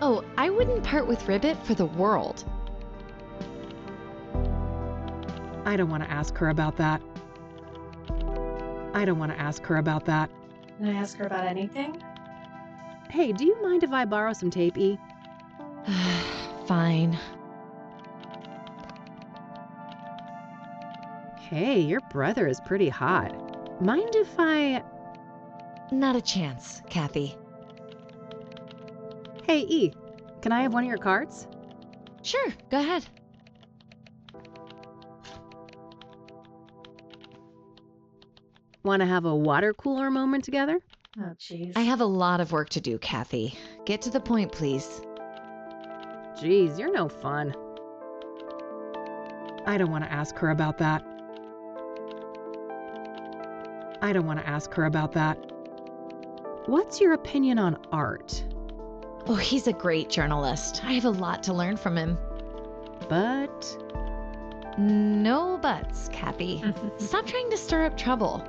Oh, I wouldn't part with Ribbit for the world. I don't want to ask her about that. I don't want to ask her about that. Can I ask her about anything? Hey, do you mind if I borrow some tape, E? Fine. Hey, your brother is pretty hot. Mind if I... Not a chance, Kathy. Hey, E, can I have one of your cards? Sure, go ahead. Want to have a water cooler moment together? Oh, jeez. I have a lot of work to do, Kathy. Get to the point, please. Jeez, you're no fun. I don't want to ask her about that. I don't want to ask her about that. What's your opinion on art? Oh, he's a great journalist. I have a lot to learn from him. But... No buts, Kathy. Stop trying to stir up trouble.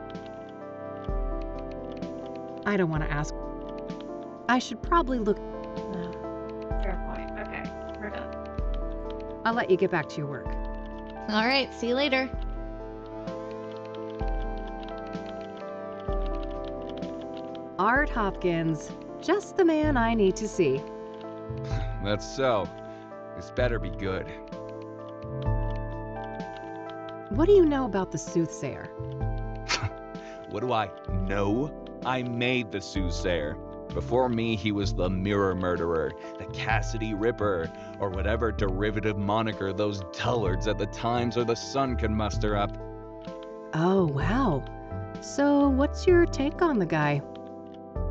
I don't want to ask. I should probably look... No. Fair point. Okay, we're done. I'll let you get back to your work. All right, see you later. Art Hopkins. Just the man I need to see. That's so. This better be good. What do you know about the Soothsayer? What do I know? I made the Soothsayer. Before me, he was the Mirror Murderer, the Cassidy Ripper, or whatever derivative moniker those dullards at the Times or the Sun can muster up. Oh, wow. So what's your take on the guy?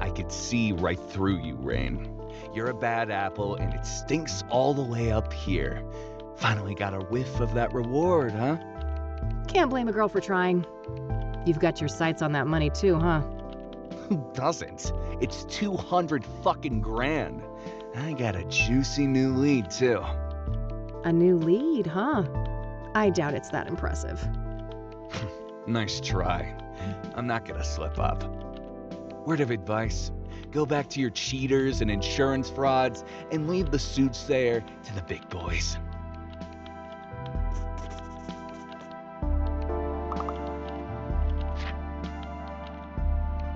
I could see right through you, Rain. You're a bad apple, and it stinks all the way up here. Finally got a whiff of that reward, huh? Can't blame a girl for trying. You've got your sights on that money too, huh? Who doesn't? It's 200 fucking grand. I got a juicy new lead, too. A new lead, huh? I doubt it's that impressive. Nice try. I'm not gonna slip up. Word of advice, go back to your cheaters and insurance frauds and leave the Soothsayer to the big boys.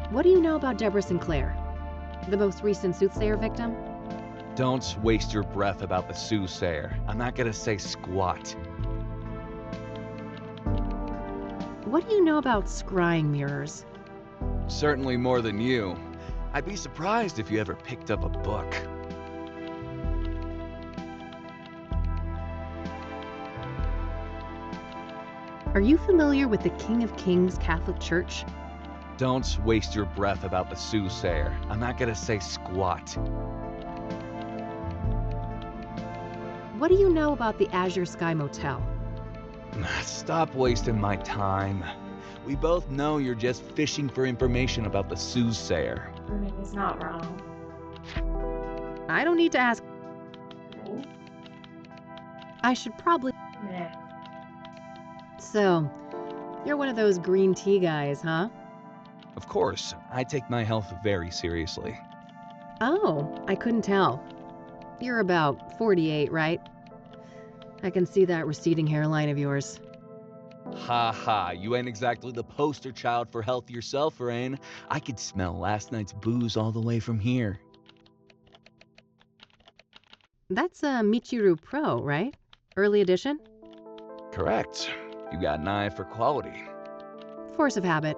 What do you know about Deborah Sinclair, the most recent Soothsayer victim? Don't waste your breath about the Soothsayer. I'm not gonna say squat. What do you know about scrying mirrors? Certainly more than you. I'd be surprised if you ever picked up a book. Are you familiar with the King of Kings Catholic Church? Don't waste your breath about the Soothsayer. I'm not gonna say squat. What do you know about the Azure Sky Motel? Stop wasting my time. We both know you're just fishing for information about the Soothsayer. I mean, he's not wrong. I don't need to ask. Okay. I should probably. Yeah. So, you're one of those green tea guys, huh? Of course, I take my health very seriously. Oh, I couldn't tell. You're about 48, right? I can see that receding hairline of yours. Ha ha, you ain't exactly the poster child for health yourself, Rain. I could smell last night's booze all the way from here. That's a Michiru Pro, right? Early edition? Correct. You got an eye for quality. Force of habit.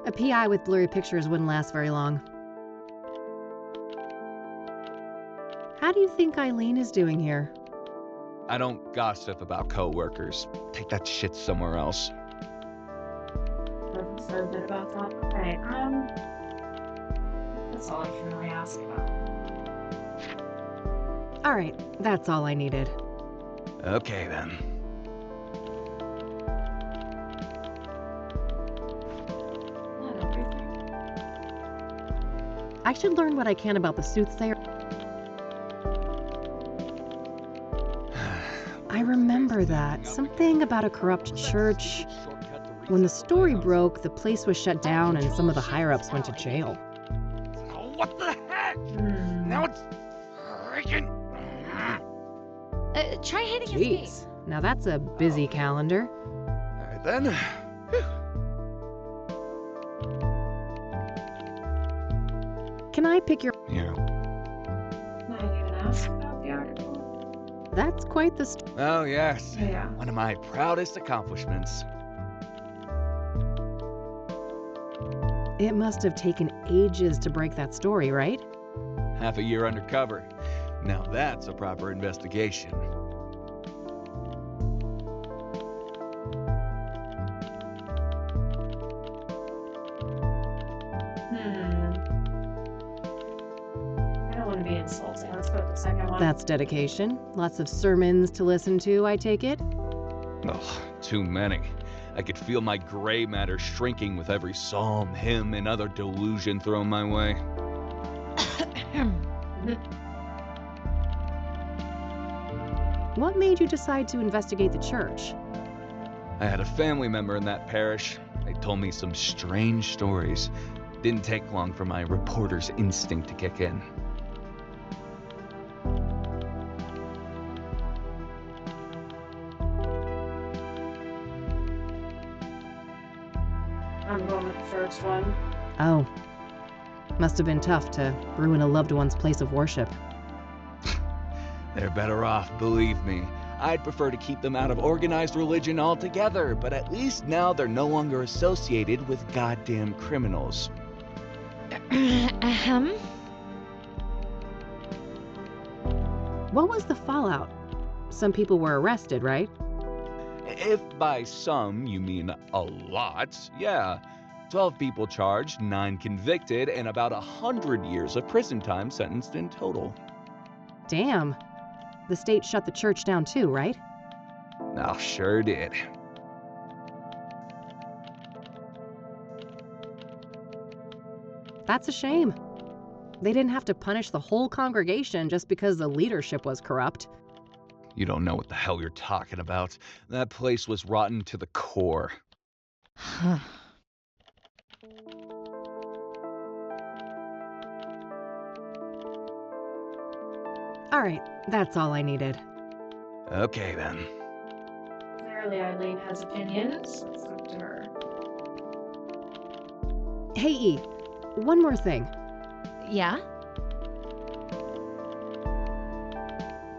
A PI with blurry pictures wouldn't last very long. How do you think Eileen is doing here? I don't gossip about coworkers. Take that shit somewhere else. Wasn't so good about that. Okay, that's all I can really ask about. All right, that's all I needed. Okay then. Not everything. I should learn what I can about the Soothsayer. I remember that. Something about a corrupt church. When the story broke, the place was shut down and some of the higher-ups went to jail. Oh, what the heck? Now it's freaking. Try hitting his face. Jeez, now that's a busy calendar. Alright then. Can I pick your... Yeah. Can I even ask about the article? That's quite the... Oh, yes. Yeah. One of my proudest accomplishments. It must have taken ages to break that story, right? Half a year undercover. Now that's a proper investigation. I don't want to be insulting. Let's go with the second one. That's dedication. Lots of sermons to listen to, I take it? Ugh, too many. I could feel my gray matter shrinking with every psalm, hymn, and other delusion thrown my way. What made you decide to investigate the church? I had a family member in that parish. They told me some strange stories. Didn't take long for my reporter's instinct to kick in. I'm going with the first one. Oh. Must have been tough to ruin a loved one's place of worship. They're better off, believe me. I'd prefer to keep them out of organized religion altogether, but at least now they're no longer associated with goddamn criminals. What was the fallout? Some people were arrested, right? If by some you mean a lot, yeah. 12 people charged, 9 convicted, and about 100 years of prison time sentenced in total. Damn. The state shut the church down too, right? Oh, sure did. That's a shame. They didn't have to punish the whole congregation just because the leadership was corrupt. You don't know what the hell you're talking about. That place was rotten to the core. All right, that's all I needed. Okay then. Clearly, Eileen has opinions. Let's look to her. Hey, E, one more thing. Yeah?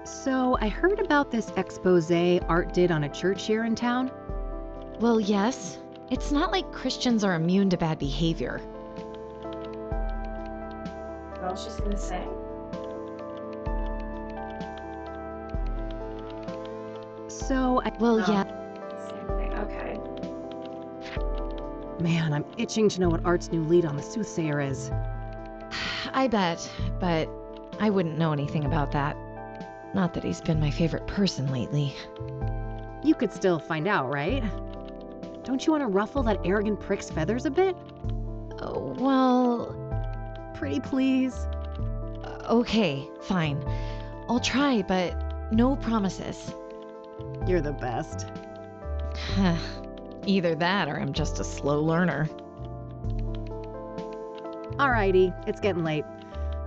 So, I heard about this expose Art did on a church here in town. Well, yes. It's not like Christians are immune to bad behavior. else she's gonna say? So, Well, No. yeah. Same thing. Okay. man, I'm itching to know what Art's new lead on the Soothsayer is. I bet, but I wouldn't know anything about that. Not that he's been my favorite person lately. You could still find out, right? Don't you want to ruffle that arrogant prick's feathers a bit? Oh, well, Pretty please. okay, fine. I'll try, but no promises. You're the best. Either that or I'm just a slow learner. Alrighty, it's getting late.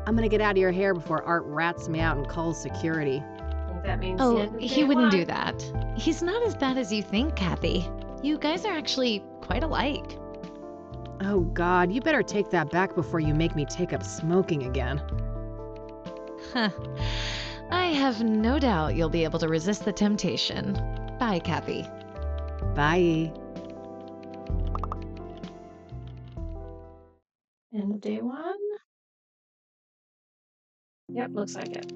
I'm gonna get out of your hair before Art rats me out and calls security. I think that means the Oh, end of he day wouldn't one. do that. He's not as bad as you think, Kathy. You guys are actually quite alike. Oh God, you better take that back before you make me take up smoking again. Huh. I have no doubt you'll be able to resist the temptation. Bye, Kathy. Bye. End of day one? Yep, looks like it.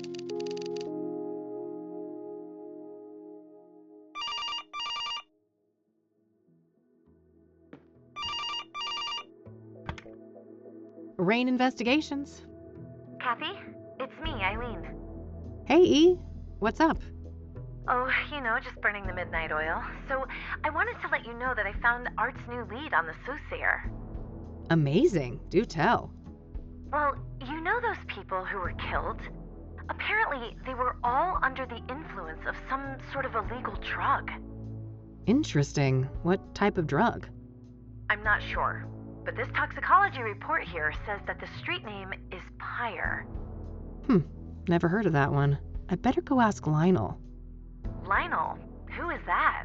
Rain Investigations. Kathy, it's me, Eileen. Hey E, what's up? Oh, just burning the midnight oil. So, I wanted to let you know that I found Art's new lead on the Soothsayer. Amazing, do tell. Well, you know those people who were killed? Apparently, they were all under the influence of some sort of illegal drug. Interesting. What type of drug? I'm not sure, but this toxicology report here says that the street name is Pyre. Never heard of that one. I better go ask Lionel. Lionel? Who is that?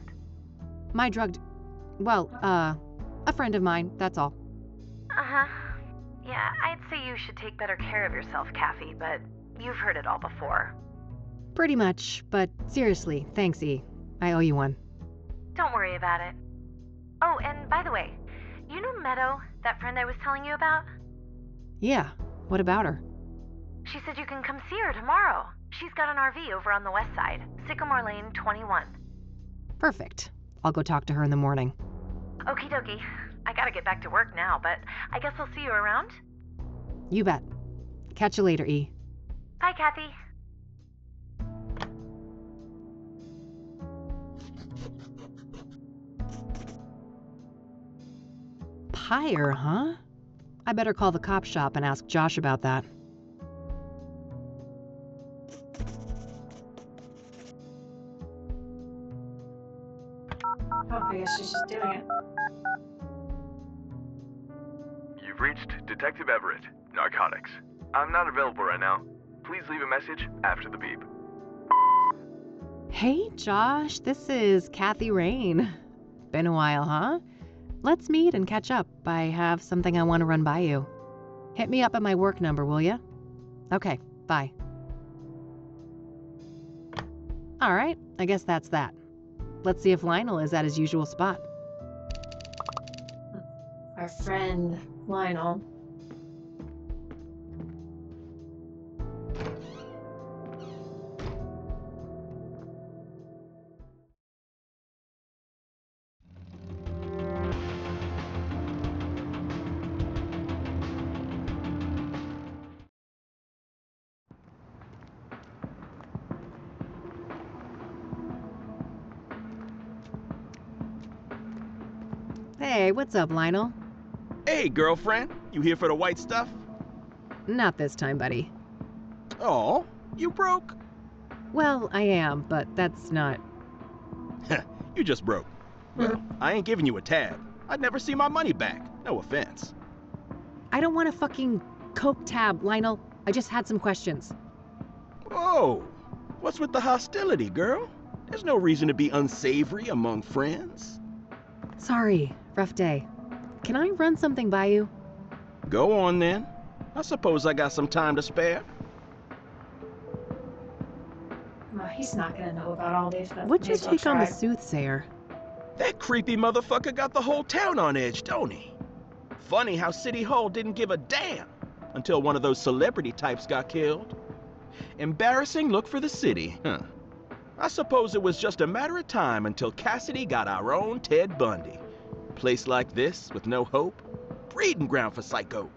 My drug... a friend of mine, that's all. Uh-huh. Yeah, I'd say you should take better care of yourself, Kathy, but you've heard it all before. Pretty much, but seriously, thanks E. I owe you one. Don't worry about it. Oh, and by the way, you know Meadow, that friend I was telling you about? Yeah, what about her? She said you can come see her tomorrow. She's got an RV over on the west side, Sycamore Lane 21. Perfect. I'll go talk to her in the morning. Okie dokie. I gotta get back to work now, but I guess I'll see you around. You bet. Catch you later, E. Bye, Kathy. Pyre, huh? I better call the cop shop and ask Josh about that. Oh, I guess she's just doing it. You've reached Detective Everett, Narcotics. I'm not available right now. Please leave a message after the beep. Hey, Josh, this is Kathy Rain. Been a while, huh? Let's meet and catch up. I have something I want to run by you. Hit me up at my work number, will ya? Okay, bye. All right, I guess that's that. Let's see if Lionel is at his usual spot. Our friend, Lionel. Hey, what's up, Lionel? Hey, girlfriend, you here for the white stuff? Not this time, buddy. Oh, you broke? Well, I am, but that's not... You just broke. Well, I ain't giving you a tab. I'd never see my money back. No offense. I don't want a fucking Coke tab, Lionel. I just had some questions. Whoa, what's with the hostility, girl? There's no reason to be unsavory among friends. Sorry, rough day. Can I run something by you? Go on then. I suppose I got some time to spare. Well, he's not gonna know about all these. But What's may your as well take on the try. Soothsayer? That creepy motherfucker got the whole town on edge, don't he? Funny how City Hall didn't give a damn. until one of those celebrity types got killed. Embarrassing look for the city, huh? I suppose it was just a matter of time until Cassidy got our own Ted Bundy. Place like this, with no hope, breeding ground for psychos.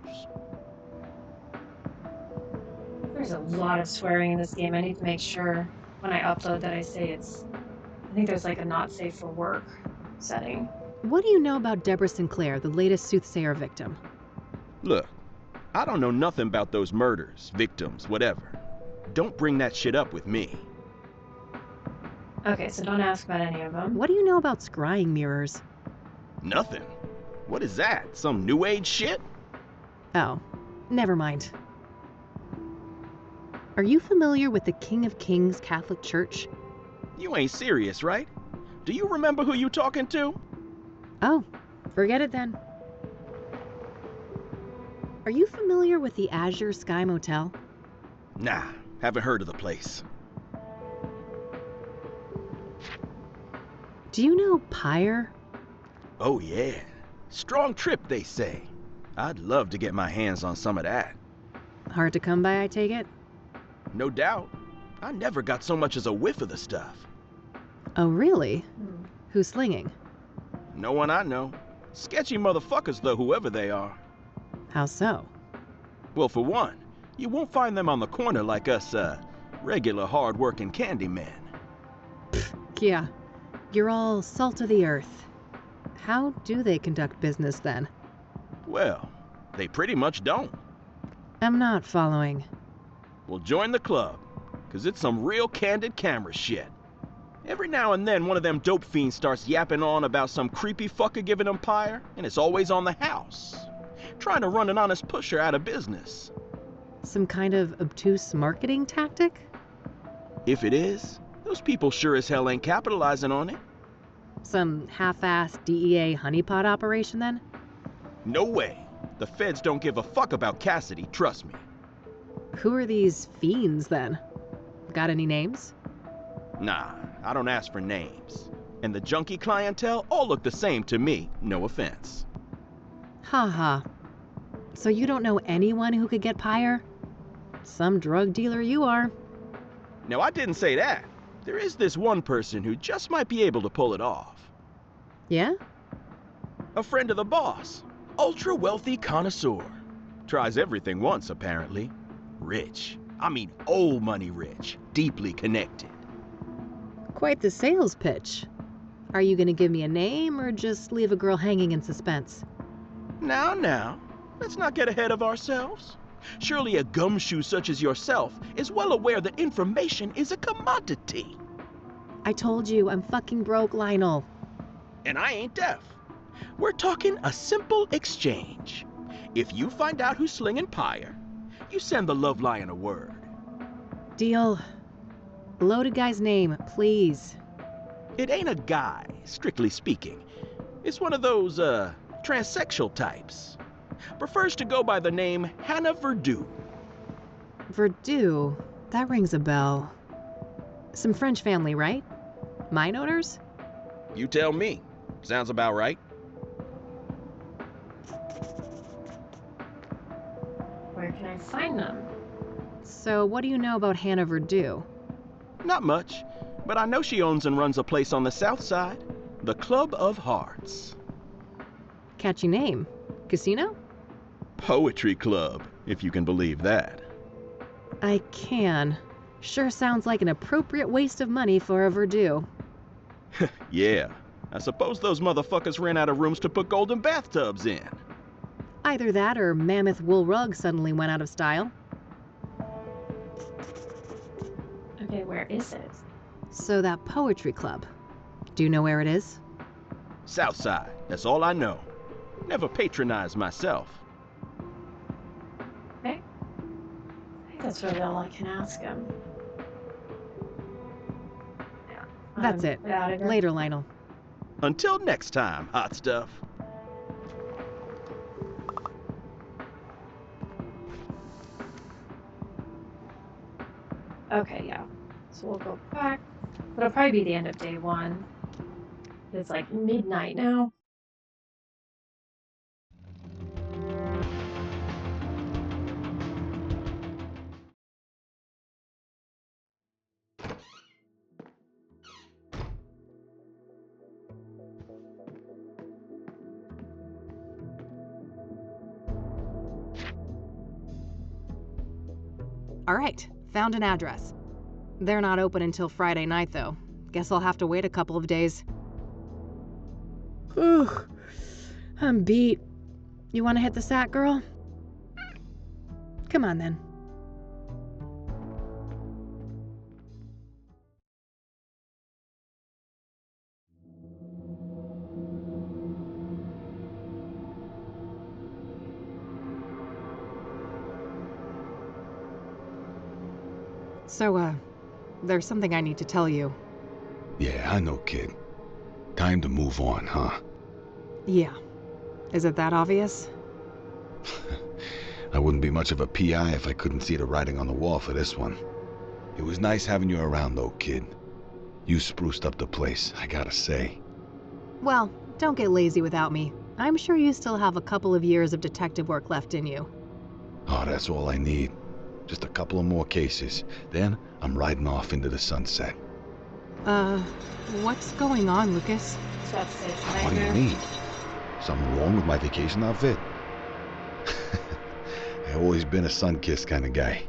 There's a lot of swearing in this game. I need to make sure when I upload that I say I think there's like a not safe for work setting. What do you know about Deborah Sinclair, the latest Soothsayer victim? Look, I don't know nothing about those murders, victims, whatever. Don't bring that shit up with me. Okay, so don't ask about any of them. What do you know about scrying mirrors? Nothing. What is that? Some new age shit? Oh, never mind. Are you familiar with the King of Kings Catholic Church? You ain't serious, right? Do you remember who you talking to? Oh, forget it then. Are you familiar with the Azure Sky Motel? Nah, haven't heard of the place. Do you know Pyre? Oh yeah. Strong trip, they say. I'd love to get my hands on some of that. Hard to come by, I take it? No doubt. I never got so much as a whiff of the stuff. Oh, really? Who's slinging? No one I know. Sketchy motherfuckers though, whoever they are. How so? Well, for one, you won't find them on the corner like us, regular hard-working candy men. Yeah, you're all salt of the earth. How do they conduct business then? Well, they pretty much don't. I'm not following. Well, join the club, 'cause it's some real candid camera shit. Every now and then one of them dope fiends starts yapping on about some creepy fucker giving them Pyre, and it's always on the house. Trying to run an honest pusher out of business. Some kind of obtuse marketing tactic? If it is, those people sure as hell ain't capitalizing on it. Some half-assed DEA honeypot operation then? No way. The feds don't give a fuck about Cassidy, trust me. Who are these fiends then? Got any names? Nah, I don't ask for names. And the junkie clientele all look the same to me, no offense. Ha. So you don't know anyone who could get Pyre? Some drug dealer you are. No, I didn't say that. There is this one person who just might be able to pull it off. Yeah? A friend of the boss. Ultra-wealthy connoisseur. Tries everything once, apparently. Rich. I mean old money rich. Deeply connected. Quite the sales pitch. Are you gonna give me a name or just leave a girl hanging in suspense? Now. Let's not get ahead of ourselves. Surely a gumshoe such as yourself is well aware that information is a commodity. I told you, I'm fucking broke, Lionel. And I ain't deaf. We're talking a simple exchange. If you find out who's slinging Pyre, you send the Love Lion a word. Deal. Loaded guy's name, please. It ain't a guy, strictly speaking. It's one of those, transsexual types. Prefers to go by the name Hannah Verdue. Verdue? That rings a bell. Some French family, right? Mine owners? You tell me. Sounds about right. Where can I find them? So what do you know about Hannah Verdue? Not much, but I know she owns and runs a place on the south side. The Club of Hearts. Catchy name. Casino? Poetry club, if you can believe that. I can. Sure sounds like an appropriate waste of money for a Verdue. Yeah, I suppose those motherfuckers ran out of rooms to put golden bathtubs in. Either that or mammoth wool rug suddenly went out of style. Okay, where is it? So that poetry club. Do you know where it is? South side, that's all I know. Never patronized myself. Okay. I think that's really all I can ask him. Yeah. That's it. Out of here. Later, Lionel. Until next time, hot stuff. Okay, yeah. So we'll go back. It'll probably be the end of day one. It's like midnight now. All right, found an address. They're not open until Friday night, though. Guess I'll have to wait a couple of days. Ugh, I'm beat. You want to hit the sack, girl? Come on, then. So, there's something I need to tell you. Yeah, I know, kid. Time to move on, huh? Yeah. Is it that obvious? I wouldn't be much of a PI if I couldn't see the writing on the wall for this one. It was nice having you around, though, kid. You spruced up the place, I gotta say. Well, don't get lazy without me. I'm sure you still have a couple of years of detective work left in you. Oh, that's all I need. Just a couple of more cases. Then I'm riding off into the sunset. What's going on, Lucas? Sweat station What do you nightmare. mean? Something wrong with my vacation outfit? I've always been a sun-kissed kind of guy.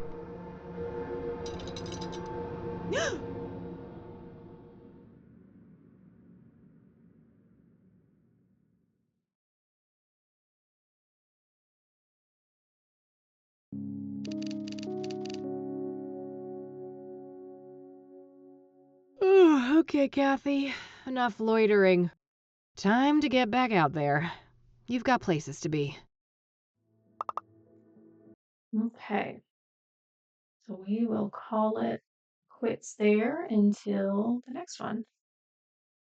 Okay, Kathy. Enough loitering. Time to get back out there. You've got places to be. Okay. So we will call it quits there until the next one.